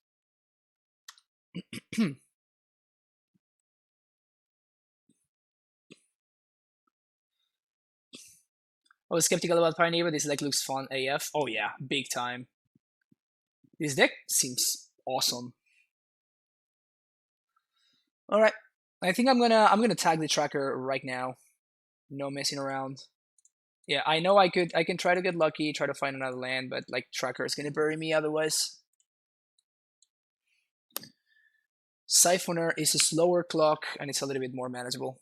I was skeptical about Pioneer, but this deck looks fun AF. Oh yeah, big time. This deck seems awesome. Alright. I think I'm gonna tag the tracker right now. No messing around. Yeah, I know I can try to get lucky, try to find another land, but like tracker is gonna bury me otherwise. Siphoner is a slower clock and it's a little bit more manageable.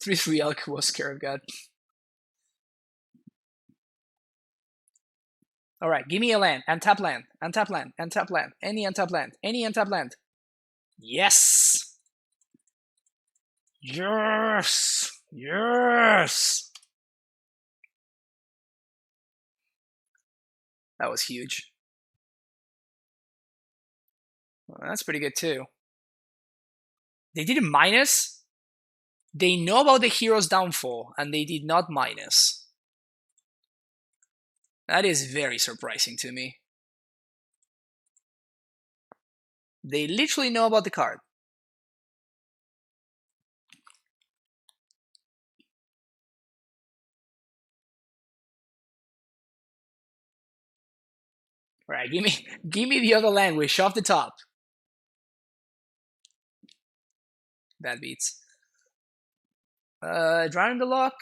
Three Elk was Scarab God. Alright, give me a land. Untap land. Untap land. Untap land. Any untap land. Any untap land. Yes! Yes! Yes! That was huge. Well, that's pretty good too. They did a minus? They know about the hero's downfall, and they did not minus. That is very surprising to me. They literally know about the card. All right, give me the other language off the top. That beats. Drawing the lock.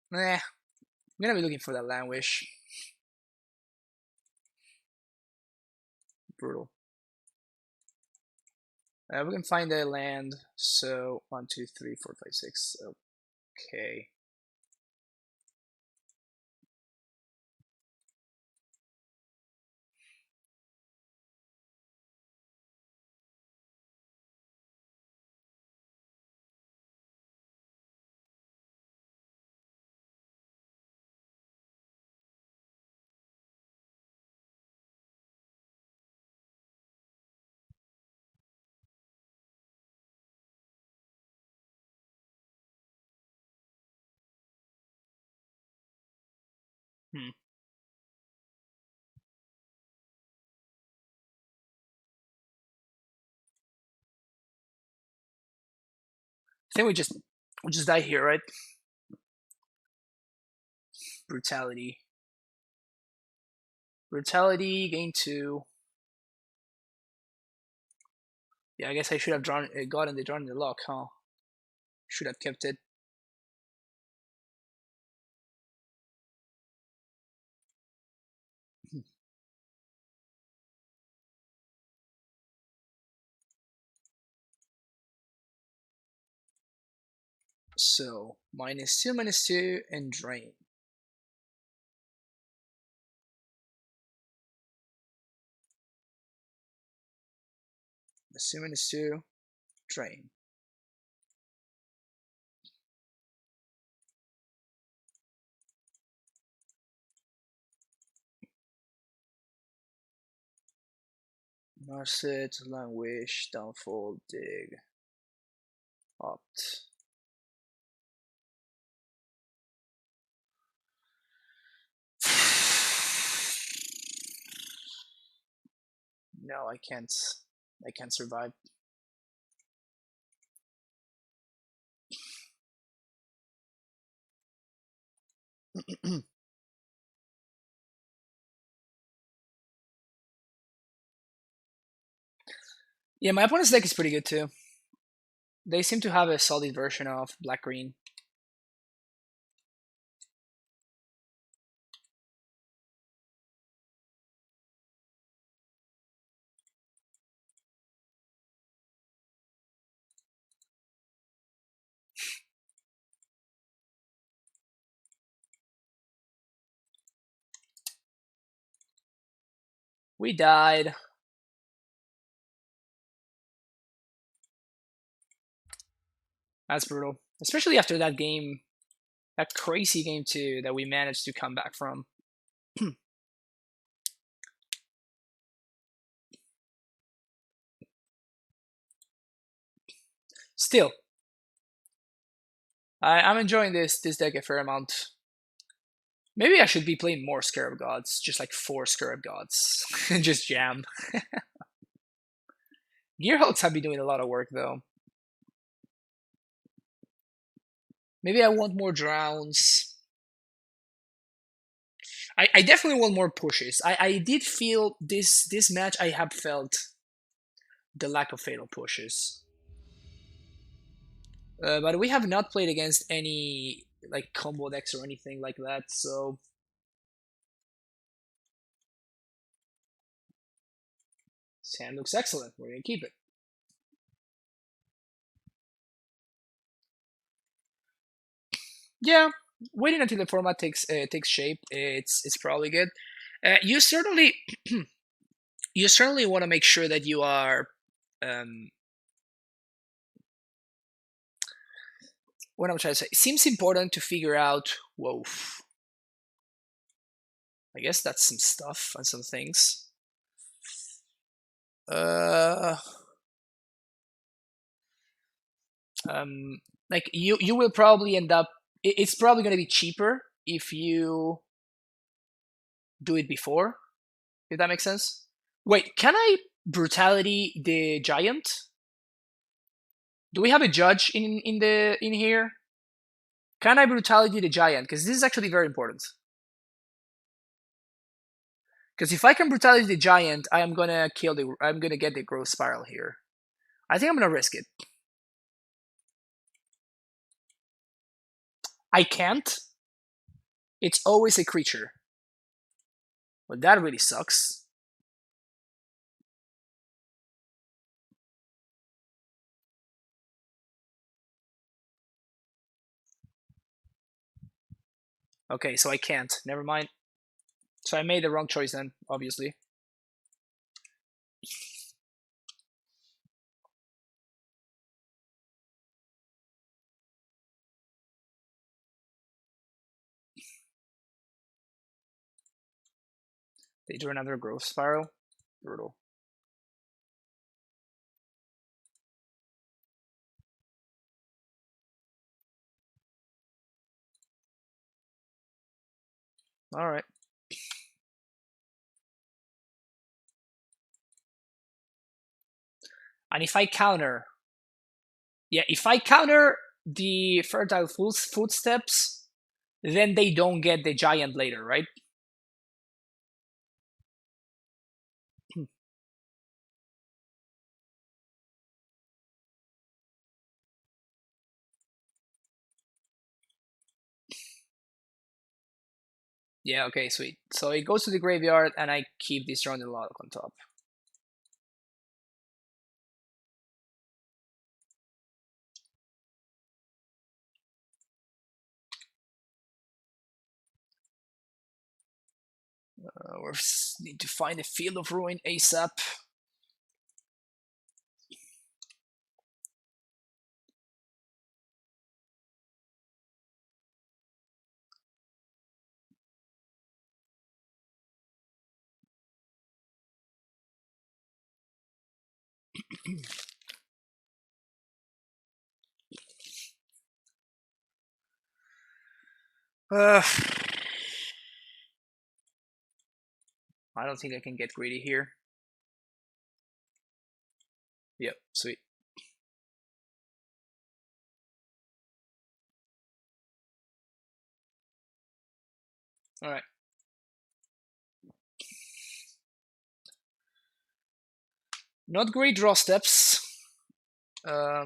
I'm gonna be looking for that language. Brutal. We can find the land. So 1, 2, 3, 4, 5, 6. Okay. Hmm. I think we just die here, right? Brutality. Brutality, gain 2. Yeah, I guess I should have gotten the lock, huh? Should have kept it. So -2, -2, and drain. -2, drain. Narset, languish, downfall, dig, opt. No, I can't. I can't survive. Yeah, my opponent's deck is pretty good too. They seem to have a solid version of black green. We died. That's brutal. Especially after that game, that crazy game too, that we managed to come back from. Still, I'm enjoying this deck a fair amount. Maybe I should be playing more Scarab Gods, just like 4 Scarab Gods, and just jam. Gearhulks have been doing a lot of work though. Maybe I want more drowns. I definitely want more pushes. I did feel this match. I have felt the lack of fatal pushes. But we have not played against any like combo decks or anything like that, so this hand looks excellent. We're gonna keep it. Yeah, waiting until the format takes shape. It's probably good. You certainly you certainly want to make sure that you are. What I'm trying to say, it seems important to figure out. Whoa. I guess that's some stuff and some things. Uh, like you will probably end up. It's probably going to be cheaper if you do it before. If that makes sense. Wait, can I brutality the giant? Do we have a judge in here? Can I brutality the giant? Because this is actually very important. Because if I can brutality the giant, I am gonna kill the. I'm gonna get the growth spiral here. I think I'm gonna risk it. I can't. It's always a creature. Well, that really sucks. Okay, so I can't. Never mind. So I made the wrong choice then, obviously. They do another growth spiral. Brutal. All right. And if I counter, yeah, if I counter the fertile footsteps, then they don't get the giant later, right? Yeah, okay, sweet. So it goes to the graveyard, and I keep this Rounded Log on top. We need to find a Field of Ruin ASAP. I don't think I can get greedy here. Yep, sweet. All right. Not great draw steps. I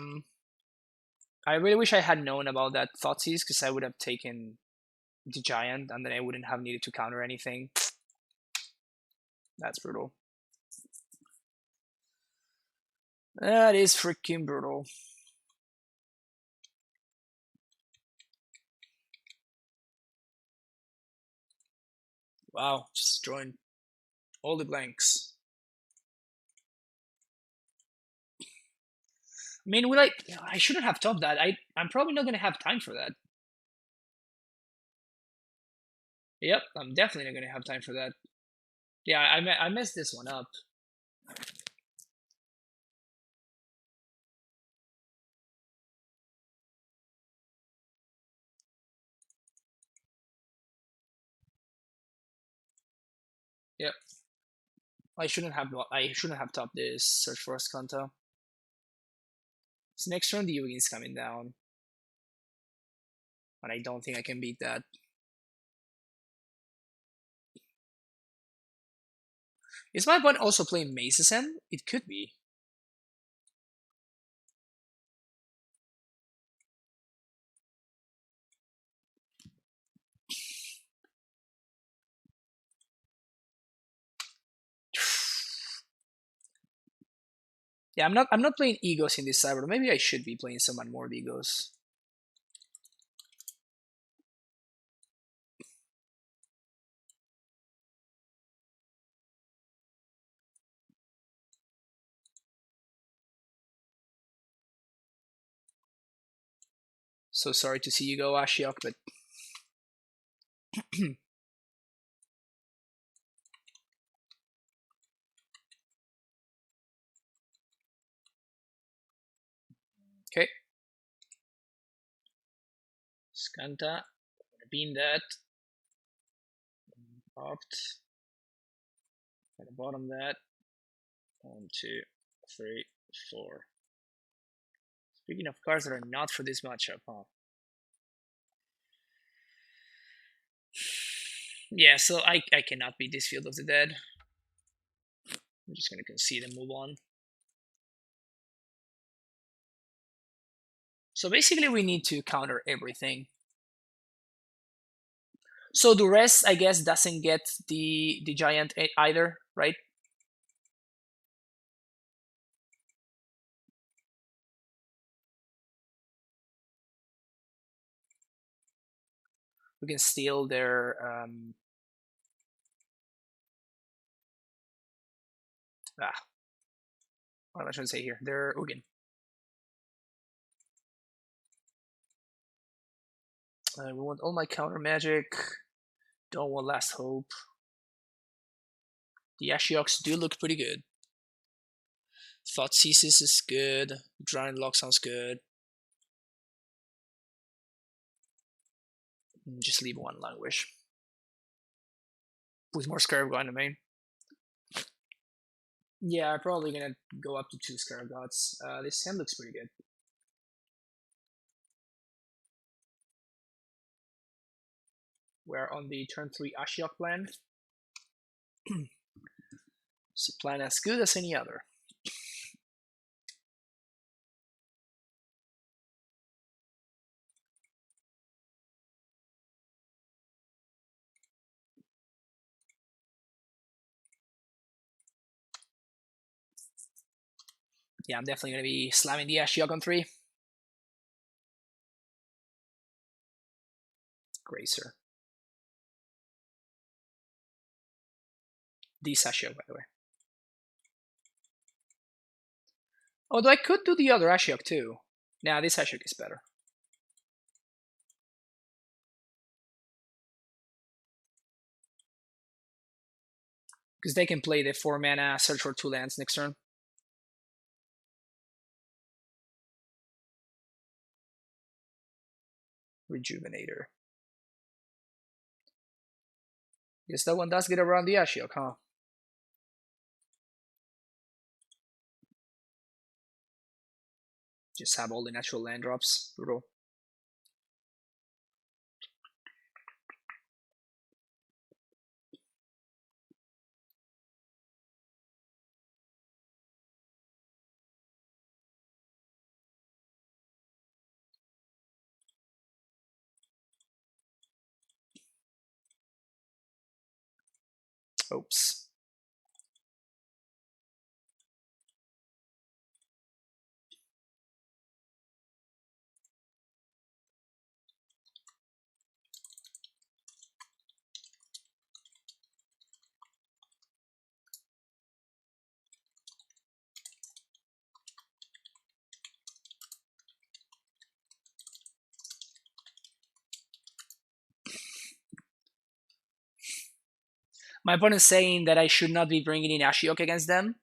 really wish I had known about that Thoughtseize, because I would have taken the giant, and then I wouldn't have needed to counter anything. That's brutal. That is freaking brutal. Wow, just drawing all the blanks. I mean, I shouldn't have topped that. I'm probably not gonna have time for that. Yep, I'm definitely not gonna have time for that. Yeah, I messed this one up. Yep. I shouldn't have topped this Search for Ascanta. So next turn the Yugi's coming down. And I don't think I can beat that. Is my opponent also playing Maze's End? It could be. Yeah, I'm not playing Egos in this cyber. Maybe I should be playing someone more Egos. So sorry to see you go, Ashiok, but okay. Scanta, beam that. Opt. At the bottom that. 1, 2, 3, 4. Speaking of cards that are not for this matchup, huh? Yeah, so I cannot beat this Field of the Dead. I'm just gonna concede and move on. So basically we need to counter everything. So the rest, I guess, doesn't get the giant either, right? We can steal their what am I trying to say here? Their Ugin. We want all my counter magic. Don't want Last Hope. The Ashioks do look pretty good. Thoughtseize is good. Drowned Lock sounds good. Just leave one Languish. With more Scarab God in the main. Yeah, I'm probably gonna go up to 2 Scarab Gods. This hand looks pretty good. We're on the turn 3 Ashiok plan. It's a plan as good as any other. Yeah, I'm definitely going to be slamming the Ashiok on 3. Gracer. This Ashiok, by the way. Although I could do the other Ashiok too. Nah, this Ashiok is better. Because they can play the 4 mana, search for 2 lands next turn. Rejuvenator. Guess that one does get around the Ashiok, huh? Just have all the natural land drops. Brutal. Oops. My opponent's saying that I should not be bringing in Ashiok against them,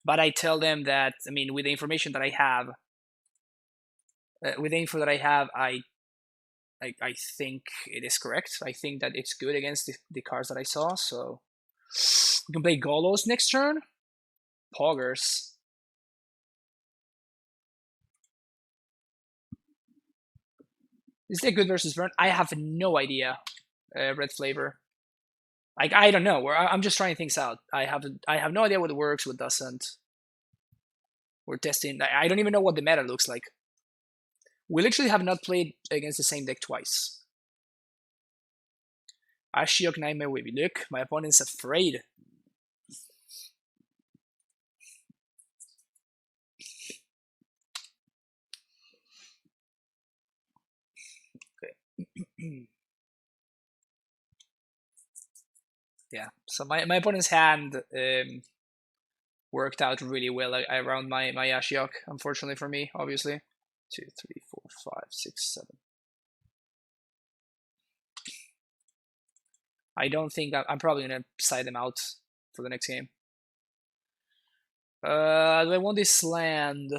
but I tell them that, I mean, with the information that I have, with the info that I have, I think it is correct. I think that it's good against the cards that I saw, so we can play Golos next turn. Poggers. Is it good versus burn? I have no idea. Red flavor. Like, I don't know. I'm just trying things out. I have no idea what works, what doesn't. We're testing. I don't even know what the meta looks like. We literally have not played against the same deck twice. Ashiok Nightmare Wavy. Look, my opponent's afraid. Okay. Yeah, so my opponent's hand worked out really well around my Ashiok, unfortunately for me, obviously. 2, 3, 4, 5, 6, 7. I don't think I'm probably gonna side them out for the next game. Do I want this land?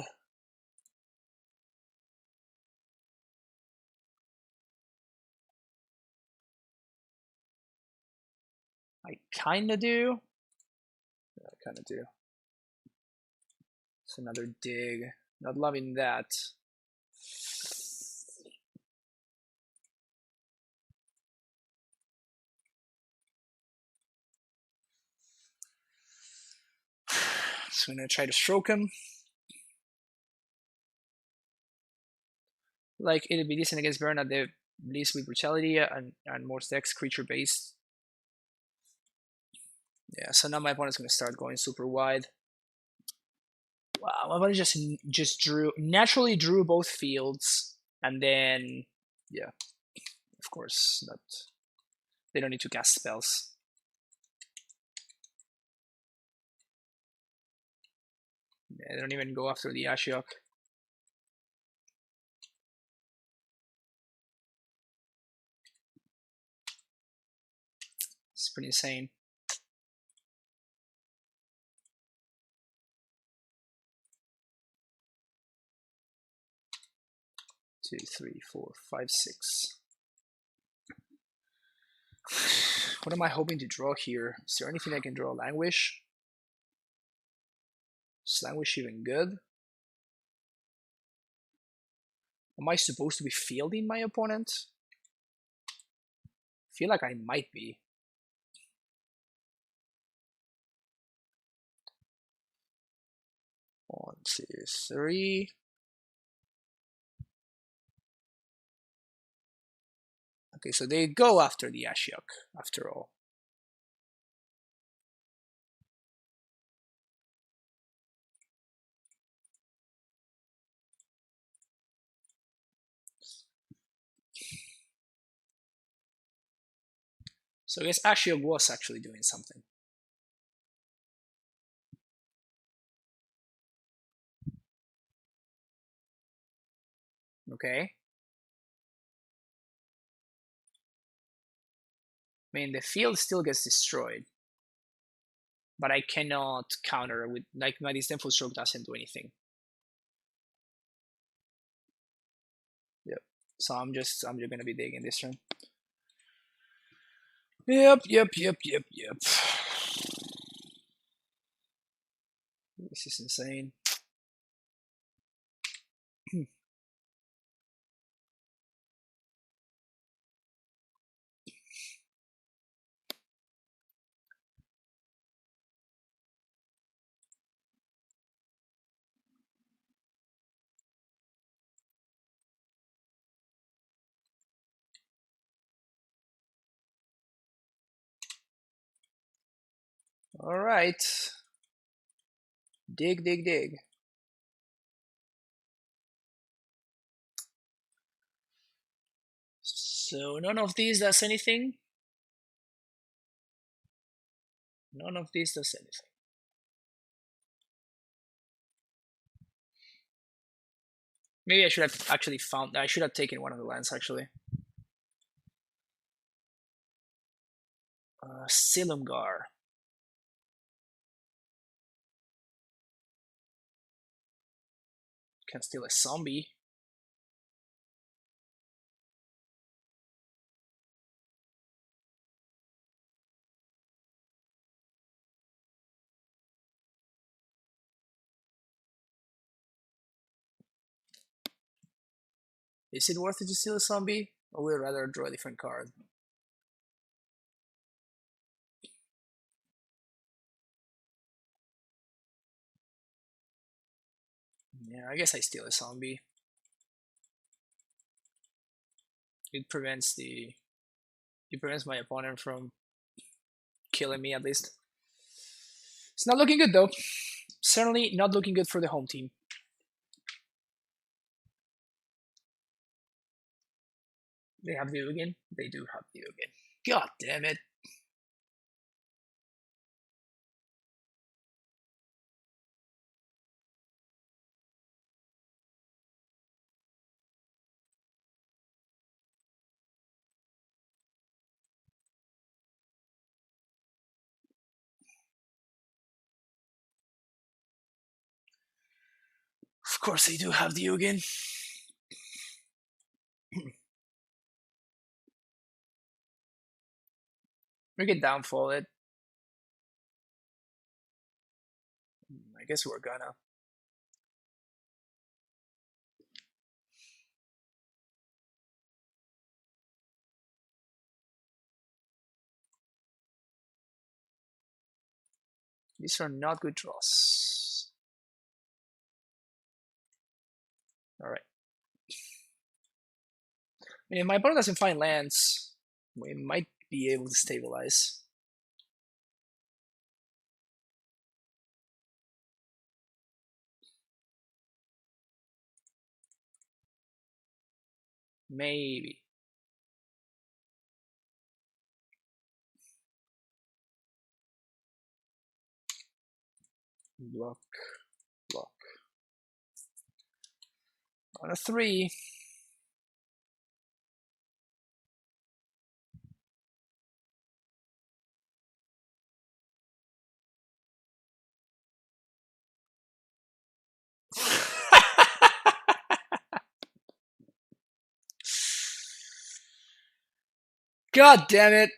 kinda do. I kinda do. It's another dig. Not loving that. So I'm gonna try to stroke him. Like, it'd be decent against Burn at the least with brutality and more stacks creature based. Yeah, so now my opponent's gonna start going super wide. Wow, my opponent just naturally drew both fields, and then yeah, of course not. They don't need to cast spells. Yeah, they don't even go after the Ashiok. It's pretty insane. Two, three, four, five, six. What am I hoping to draw here? Is there anything I can draw? Languish? Is Languish even good? Am I supposed to be fielding my opponent? I feel like I might be. One, two, three. Okay, so they go after the Ashiok, after all. So I guess Ashiok was actually doing something. Okay. I mean, the field still gets destroyed, but I cannot counter with, like, my Disdainful Stroke doesn't do anything. Yep. So I'm just gonna be digging this turn. Yep. This is insane. All right. Dig. So none of these does anything. None of these does anything. Maybe I should have actually found. I should have taken one of the lands actually. Silumgar. Can steal a zombie. Is it worth it to steal a zombie? Or would I rather draw a different card? Yeah, I guess I steal a zombie. It prevents my opponent from killing me at least. It's not looking good though. Certainly not looking good for the home team. They have the Ugin? They do have the Ugin. God damn it. Of course they do have the Ugin. We can downfall it. I guess we're gonna. These are not good draws. Alright. I mean, if my opponent doesn't find lands, we might be able to stabilize. Maybe. Block. Block. On a 3. God damn it.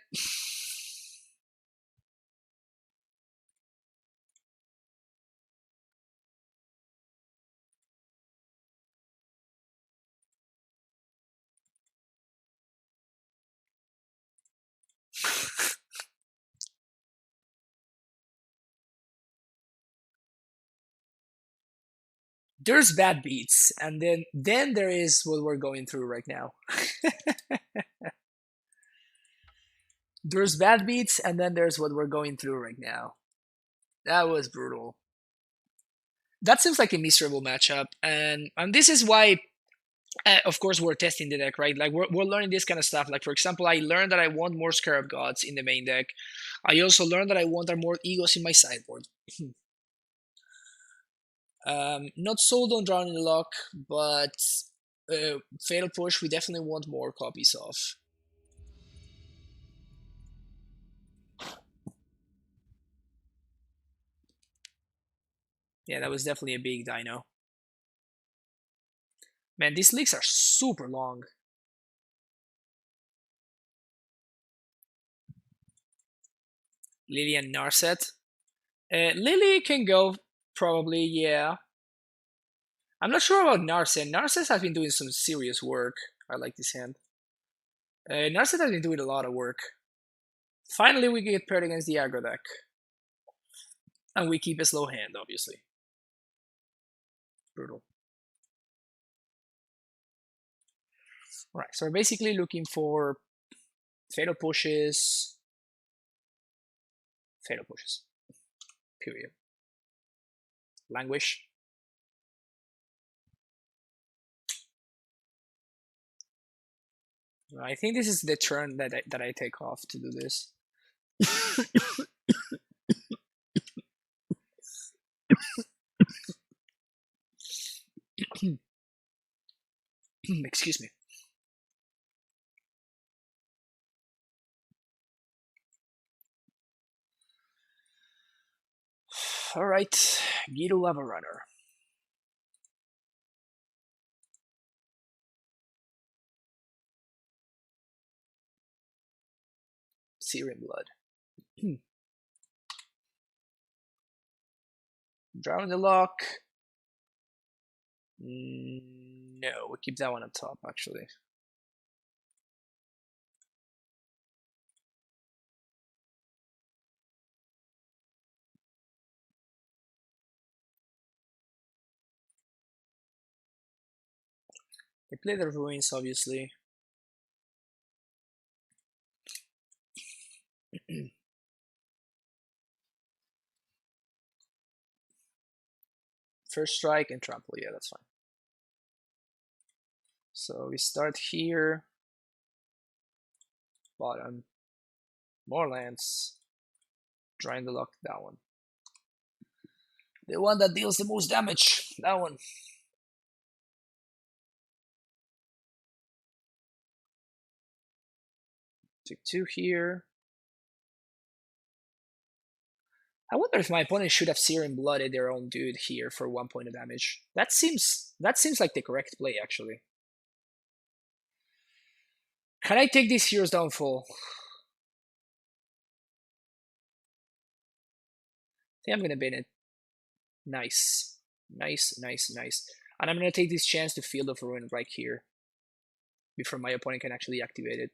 There's bad beats, and then there is what we're going through right now. There's bad beats, and then there's what we're going through right now. That was brutal. That seems like a miserable matchup, and this is why, of course, we're testing the deck, right? Like we're learning this kind of stuff. Like for example, I learned that I want more Scarab Gods in the main deck. I also learned that I want more Egos in my sideboard. Not sold on Drowning the Lock, but Fatal Push we definitely want more copies of. Yeah, that was definitely a big dino. Man, these leaks are super long. Lily and Narset. Lily can go, probably, yeah. I'm not sure about Narset. Narset has been doing some serious work. I like this hand. Narset has been doing a lot of work. Finally, we get paired against the aggro deck. And we keep a slow hand, obviously. Brutal. Right, so we're basically looking for fatal pushes. Fatal pushes. Period. Languish. I think this is the turn that I take off to do this. Excuse me. Alright, Gito Lava Runner. Searing Blood. Drown the Lock. No, we keep that one on top, actually. They play the Ruins, obviously. First strike and trample, yeah, that's fine. So we start here. Bottom. More lands. Drain the Lock, that one. The one that deals the most damage, that one. Take 2 here. I wonder if my opponent should have Searing Blooded their own dude here for 1 point of damage. That seems like the correct play, actually. Can I take this Hero's Downfall? I think I'm gonna bin it. Nice. Nice, nice, nice. And I'm going to take this chance to Field of Ruin right here before my opponent can actually activate it.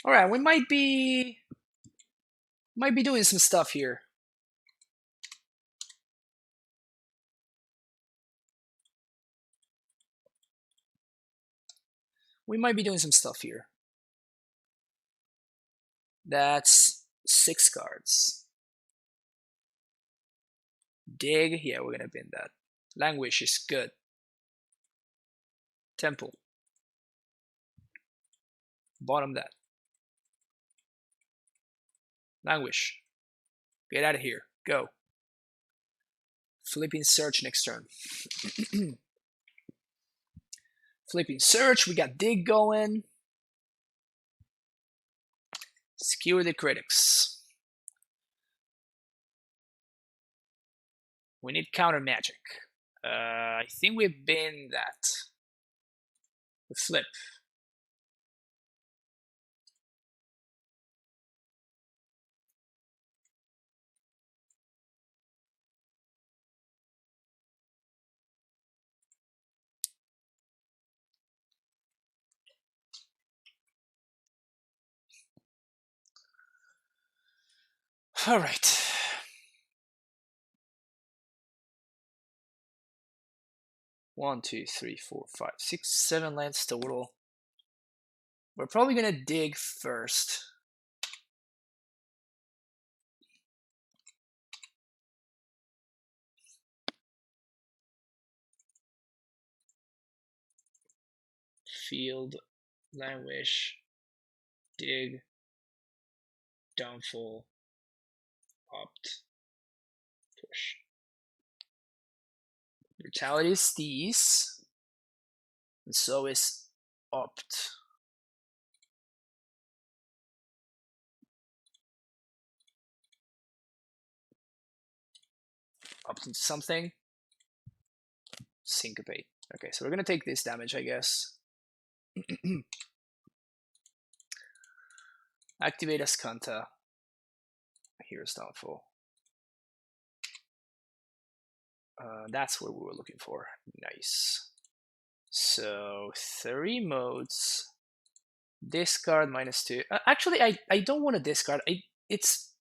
All right, we might be doing some stuff here. We might be doing some stuff here. That's 6 cards. Dig, yeah, we're gonna bin that. Languish is good. Temple. Bottom that. Languish. Get out of here. Go. Flipping Search next turn. Flipping Search, we got Dig going. Skewer the Critics. We need counter magic. I think we've been that. The flip. All right. One, two, three, four, five, 6, 7 lands total. We're probably gonna dig first. Field, Languish, Dig, Downfall, Opt, Push. Brutality is these, and so is Opt. Opt into something. Syncopate. Okay, so we're gonna take this damage, I guess. Activate Ascanta. Here's Downfall. That's what we were looking for. Nice. So 3 modes. Discard -2. Actually, I don't want to discard. It's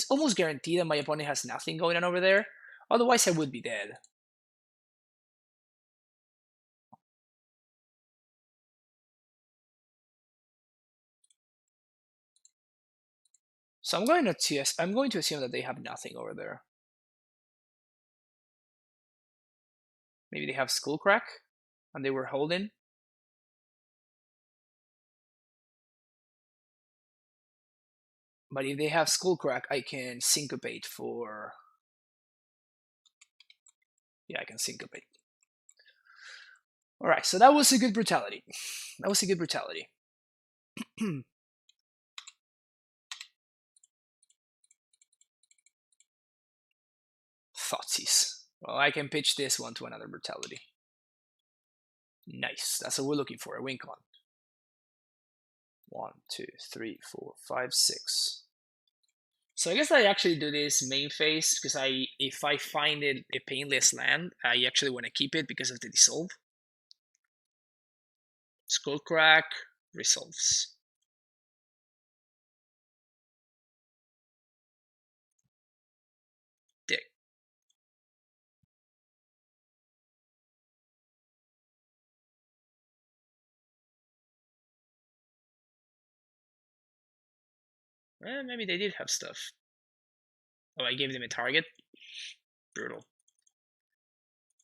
almost guaranteed that my opponent has nothing going on over there. Otherwise, I would be dead. So I'm going to assume that they have nothing over there. Maybe they have Skullcrack, and they were holding. But if they have Skullcrack, I can syncopate for. Yeah, I can syncopate. All right, so that was a good brutality. That was a good brutality. Thoughtseize. Well, I can pitch this one to another brutality. Nice. That's what we're looking for. A win con. 1, 2, 3, 4, 5, 6. So I guess I actually do this main phase because if I find it a painless land, I actually want to keep it because of the dissolve. Skullcrack resolves. Dig. Maybe they did have stuff. Oh, I gave them a target. Brutal.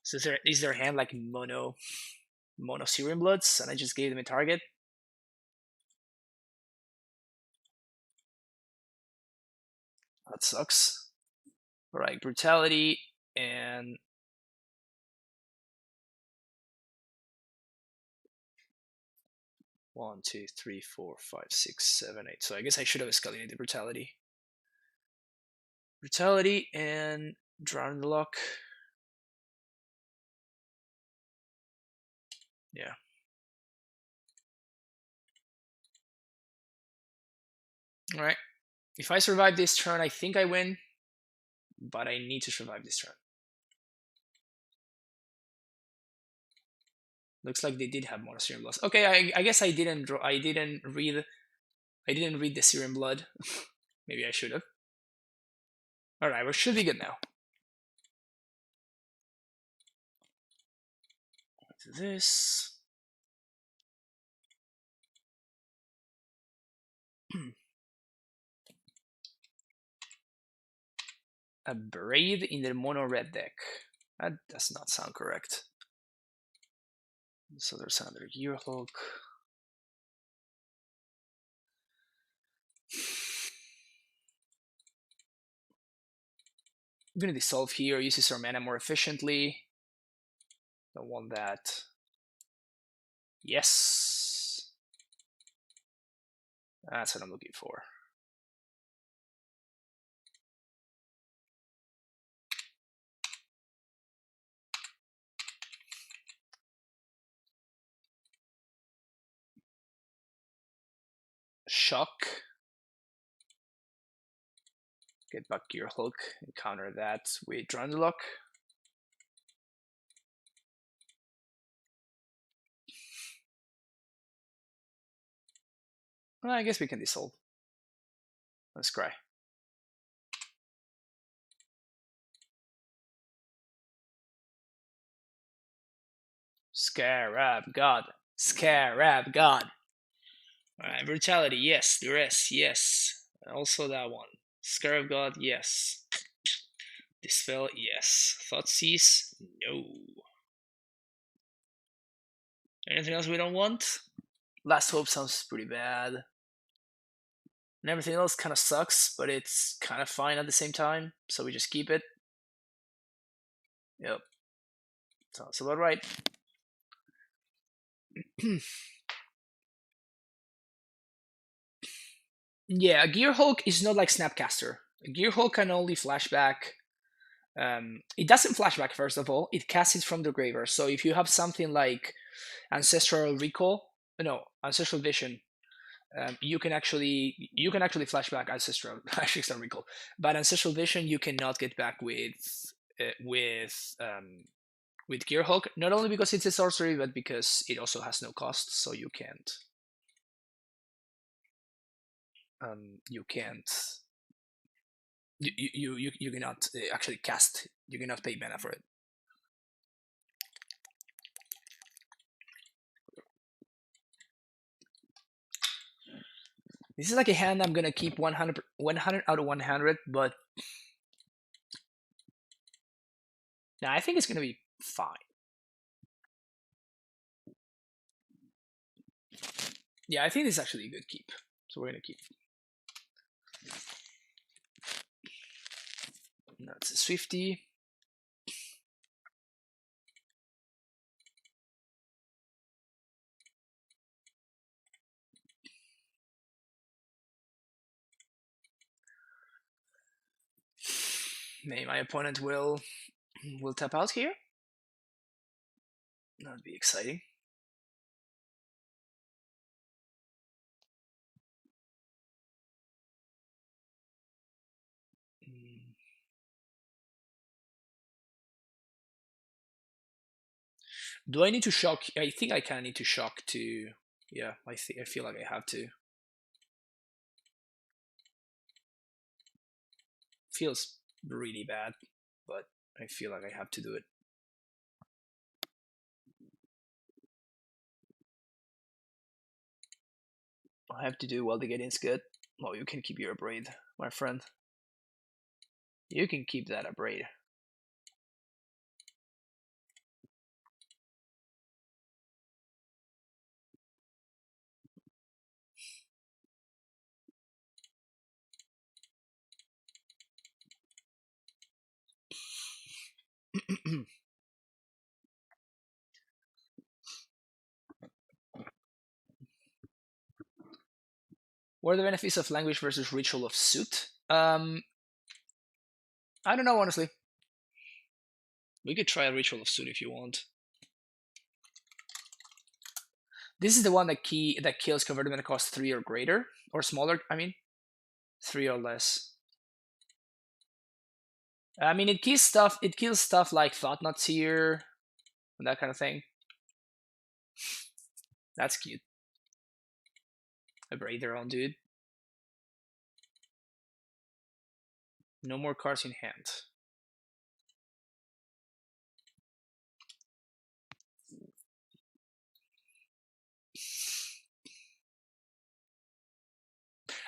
So is their hand like mono Serum Bloods, and I just gave them a target? That sucks. Alright, brutality and 1, 2, 3, 4, 5, 6, 7, 8. So I guess I should have escalated brutality. Brutality and Drown in the Lock. Yeah. All right. If I survive this turn, I think I win, but I need to survive this turn. Looks like they did have more Serum Blood. Okay, I guess I didn't draw. I didn't read the Serum Blood. Maybe I should have. All right, we should be good now. This. A Braid in the mono red deck. That does not sound correct. So there's another Gearhulk. I'm gonna dissolve here, uses our mana more efficiently. Don't want that. Yes. That's what I'm looking for. Shock. Get back Gearhulk and counter that with Drundlock. Well, I guess we can dissolve. Let's cry. Scarab God. Scarab God. Alright, Brutality, yes. Duress, yes. Also that one. Scarab God, yes. Dispel, yes. Thoughtseize, no. Anything else we don't want? Last Hope sounds pretty bad. And everything else kind of sucks, but it's kind of fine at the same time, so we just keep it. Yep. Sounds about right. Yeah, a Gearhulk is not like Snapcaster. A Gearhulk can only flashback. It doesn't flashback, first of all. It casts it from the graveyard. So if you have something like Ancestral Recall, no, Ancestral Vision, you can actually flashback Ancestral Recall, but Ancestral Vision you cannot get back with Gearhulk. Not only because it's a sorcery, but because it also has no cost, so you can't. You cannot actually cast. You cannot pay mana for it. This is like a hand I'm gonna keep 100 out of 100, but nah, I think it's gonna be fine. Yeah, I think this is actually a good keep, so we're gonna keep. That's a Swifty. Maybe my opponent will tap out here. That would be exciting. Do I need to shock? I think I kind of need to shock to. Yeah, I feel like I have to. Feels really bad, but I feel like I have to do it. I have to do while the getting's good. Well, you can keep your braid, my friend. You can keep that a braid. What are the benefits of language versus ritual of suit? I don't know, honestly. We could try a ritual of suit if you want. This is the one that kills converted mana cost 3 or greater, or smaller, I mean. 3 or less. I mean, it kills stuff. It kills stuff like Thought Not Seer and that kind of thing. That's cute. A Braider on, dude. No more cards in hand.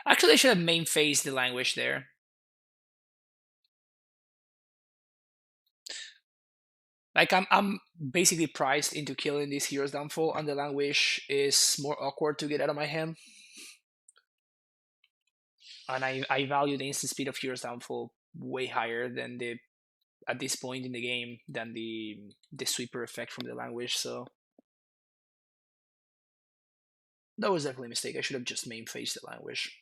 Actually, I should have main phased the language there. Like I'm basically priced into killing this Hero's Downfall, and the language is more awkward to get out of my hand. And I value the instant speed of Hero's Downfall way higher than the at this point in the game than the sweeper effect from the language. So that was definitely a mistake. I should have just main phased the language.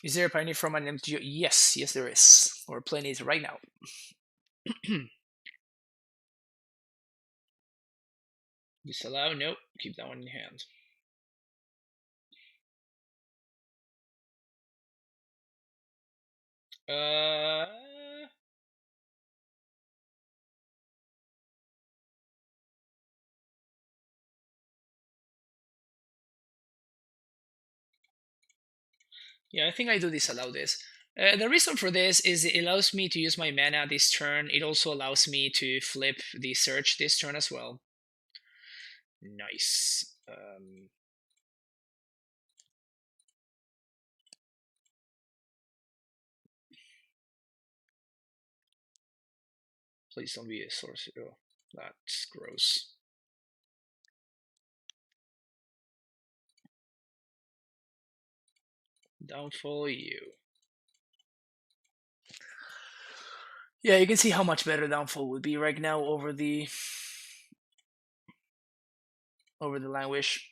Is there a pioneer from an MTGO? Yes, yes there is. We're playing it right now. Disallow? Nope. Keep that one in hand. Yeah, I think I do disallow this. The reason for this is it allows me to use my mana this turn. It also allows me to flip the search this turn as well. Nice. Please don't be a sorcerer. Oh, that's gross. Downfall you. Yeah, you can see how much better Downfall would be right now over the language.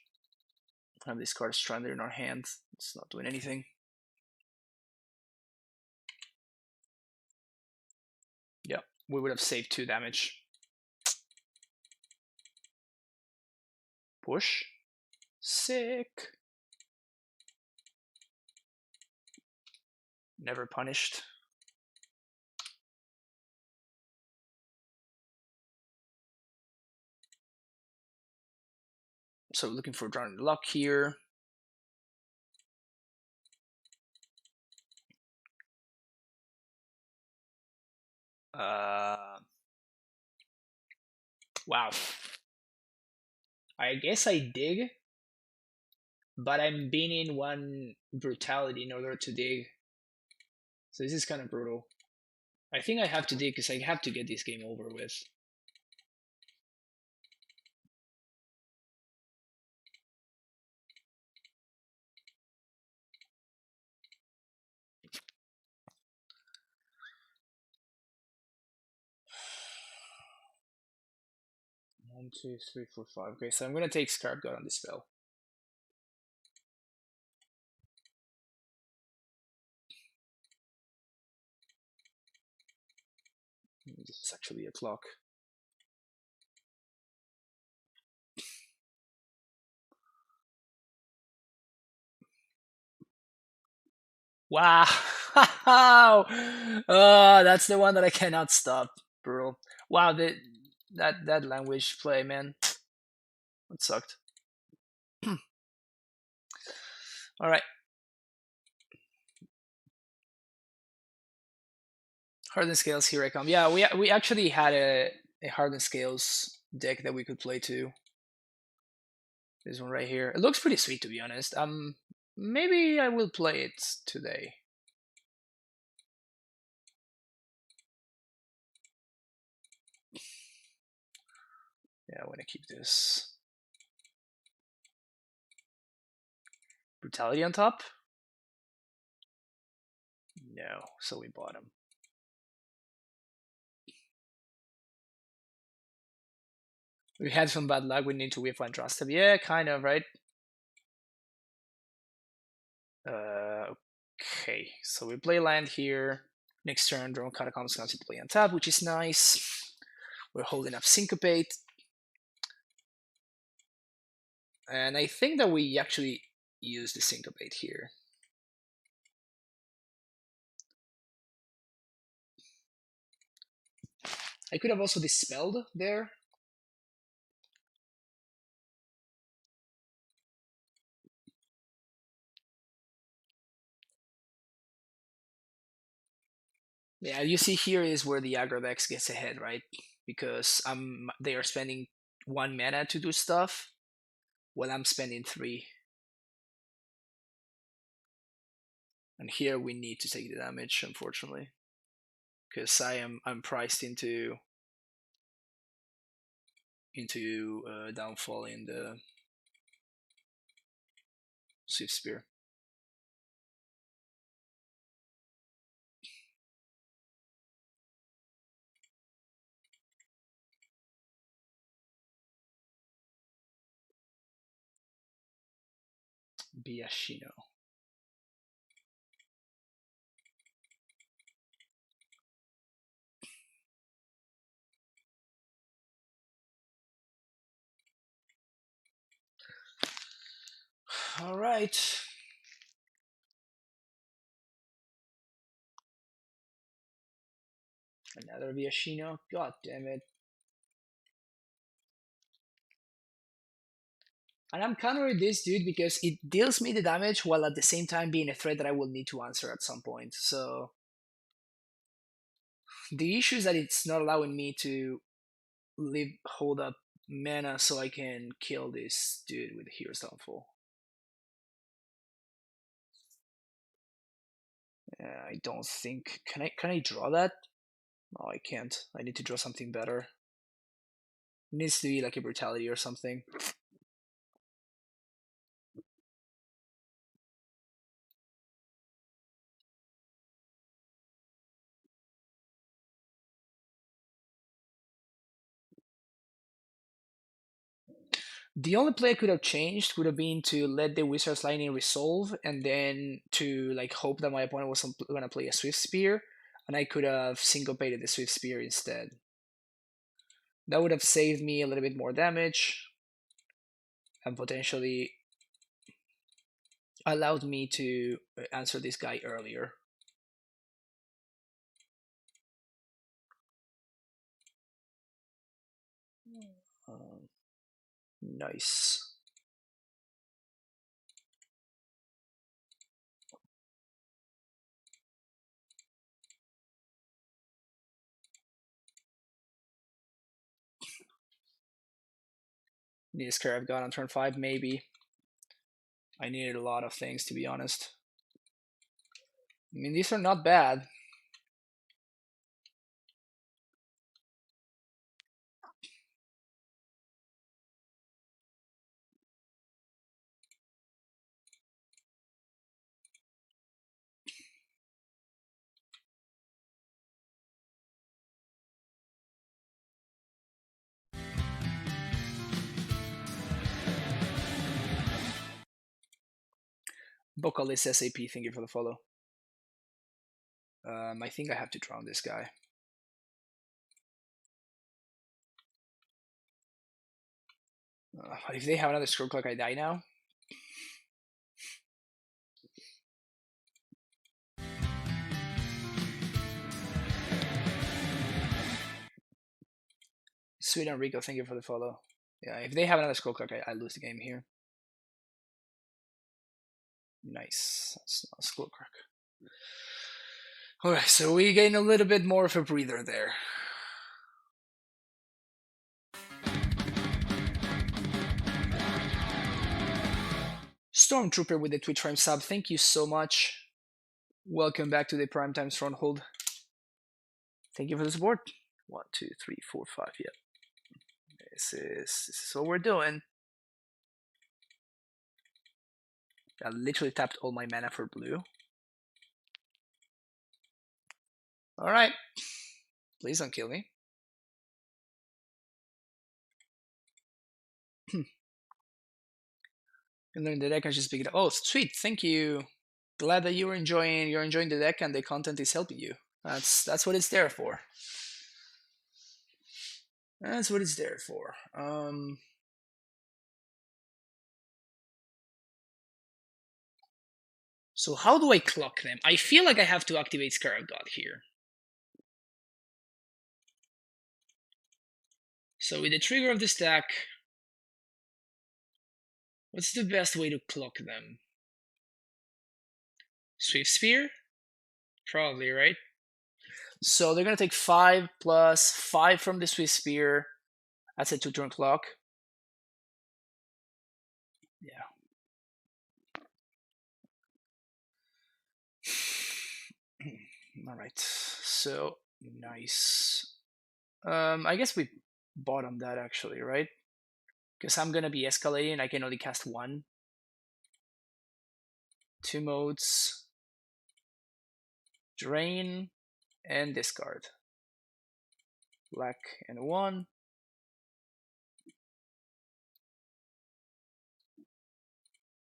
Have this card stranded in our hand. It's not doing anything. Yeah, we would have saved 2 damage. Push. Sick. Never punished. So looking for drawing luck here. Wow. I guess I dig, but I'm being in 1 brutality in order to dig. So this is kind of brutal. I think I have to dig because I have to get this game over with. One, two, three, four, five. Okay, so I'm gonna take Scarab God on this spell. This is actually a clock. Wow! Oh, that's the one that I cannot stop, bro. Wow, that language play, man, that sucked. All right, Hardened Scales, here I come. Yeah, we actually had a Hardened Scales deck that we could play too. This one right here. It looks pretty sweet, to be honest. Maybe I will play it today. Yeah, I want to keep this. Brutality on top? No, so we bought him. We had some bad luck. We need to whiff one Drastab. Yeah, kind of, right? Okay, so we play land here. Next turn, Drone Catacombs comes into play on top, which is nice. We're holding up Syncopate. And I think that we actually use the Syncopate here. I could have also Dispelled there. Yeah, you see here is where the aggro decks gets ahead, right? Because they are spending 1 mana to do stuff, while I'm spending 3. And here we need to take the damage, unfortunately, because I'm priced into downfall in the Swift Spear. Biashino. All right. Another Biashino. God damn it. And I'm countering this dude because it deals me the damage while at the same time being a threat that I will need to answer at some point. So the issue is that it's not allowing me to hold up mana so I can kill this dude with Hero's Downfall. I don't think can I draw that? No, I can't. I need to draw something better. It needs to be like a Brutality or something. The only play I could have changed would have been to let the Wizard's Lightning resolve and then to like hope that my opponent was going to play a Swift Spear, and I could have syncopated the Swift Spear instead. That would have saved me a little bit more damage and potentially allowed me to answer this guy earlier. Nice. Need a Scarab God on turn 5, maybe. I needed a lot of things, to be honest. I mean, these are not bad. Vocalist SAP, thank you for the follow. I think I have to drown this guy. If they have another Scroll Clock, I die now. Sweet Enrico, thank you for the follow. Yeah, if they have another Scroll Clock, I lose the game here. Nice. That's not a Scroll Clock. Alright, so we gain a little bit more of a breather there. Stormtrooper with the Twitch Prime sub, thank you so much. Welcome back to the Primetime Stronghold. Thank you for the support. 1, 2, 3, 4, 5, yeah. This is what we're doing. I literally tapped all my mana for blue. Alright. Please don't kill me. You learn the deck and just pick it up. Oh, sweet! Thank you. Glad that you're enjoying the deck and the content is helping you. That's what it's there for. That's what it's there for. So how do I clock them? I feel like I have to activate Scarab God here. So with the trigger of the stack, what's the best way to clock them? Swift Spear? Probably, right? So they're gonna take 5 plus 5 from the Swift Spear. That's a 2-turn clock. Yeah. Alright. So nice. I guess we bottom that actually, right? Because I'm gonna be escalating, I can only cast 1. 2 modes. Drain and discard. Black and 1.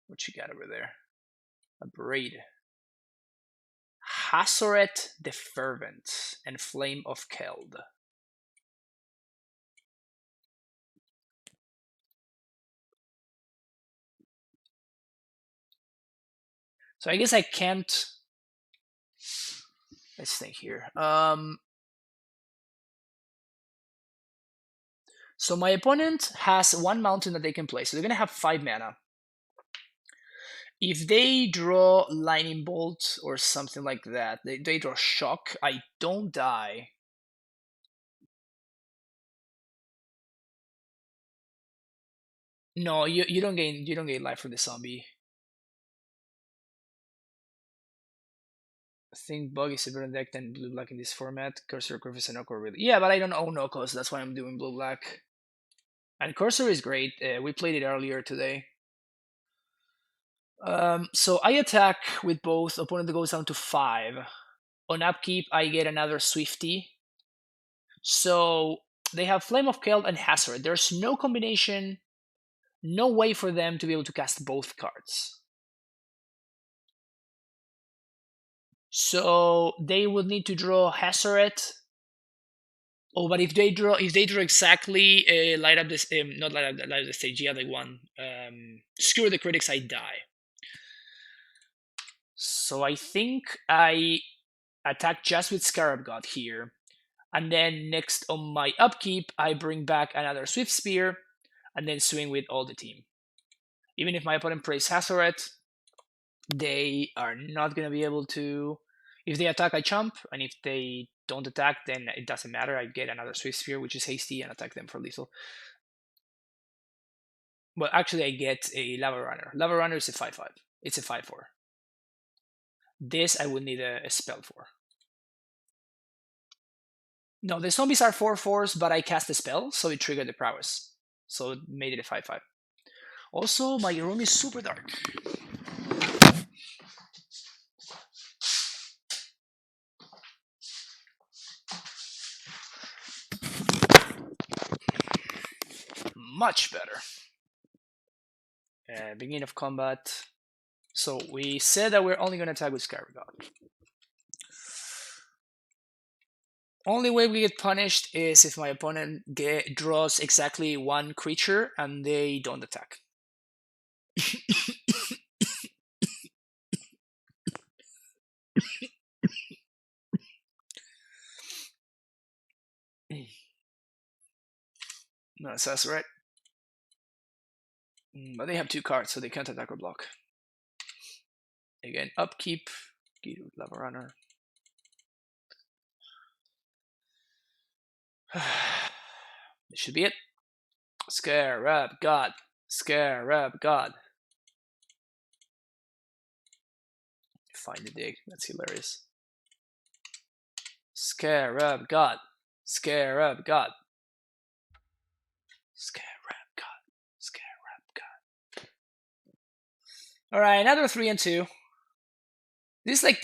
What you got over there? A Braid. Hazoret the Fervent and Flame of Keld. So I guess I can't. Let's think here. So my opponent has 1 mountain that they can play, so they're gonna have 5 mana. If they draw Lightning Bolt or something like that, they draw Shock. I don't die. No, you don't gain life from the zombie. I think Bug is a better deck than blue black in this format. Cursor, Griffiths, and Oko really. Yeah, but I don't own Okos, that's why I'm doing blue black. And Cursor is great. We played it earlier today. So I attack with both. Opponent goes down to 5. On upkeep, I get another Swifty. So they have Flame of Keld and Hazoret. There's no combination, no way for them to be able to cast both cards. So they would need to draw Hazoret. Oh, but if they draw exactly light up this not light up the stage, the other one. Skewer the critics, I die. So I think I attack just with Scarab God here. And then next on my upkeep, I bring back another Swift Spear, and then swing with all the team. Even if my opponent plays Hazoret, they are not going to be able to. If they attack, I chump, and if they don't attack, then it doesn't matter. I get another Swift Spear, which is hasty, and attack them for lethal. Well, actually, I get a Lava Runner. Lava Runner is a 5/5. It's a 5/4. This I would need a spell for. No, the zombies are 4/4s, but I cast a spell, so it triggered the prowess. So it made it a 5/5. Also, my room is super dark. Much better. Beginning of combat. So we said that we're only going to attack with Scarab God. Only way we get punished is if my opponent draws exactly 1 creature and they don't attack. No, that's right. But they have 2 cards, so they can't attack or block. Again, upkeep, Lava Runner. This should be it. Scarab God. Scarab God. Find the dig. That's hilarious. Scarab God. Scarab God. Scarab God. Scarab God. Alright, another 3 and 2. This is like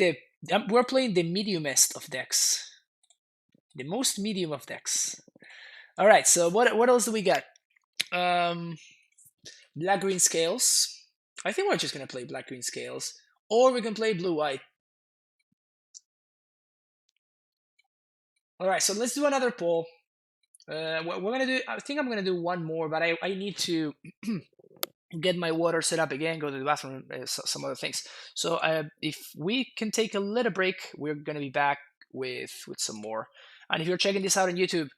we're playing the mediumest of decks. The most medium of decks. Alright, so what else do we got? Black green scales. I think we're just gonna play black-green scales, or we can play blue-white. All right, so let's do another poll. We're gonna do. I think I'm gonna do one more, but I need to get my water set up again, go to the bathroom, some other things. So if we can take a little break, we're gonna be back with some more. And if you're checking this out on YouTube,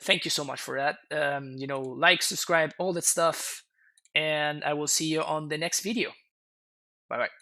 thank you so much for that. Like, subscribe, all that stuff, and I will see you on the next video. Bye bye.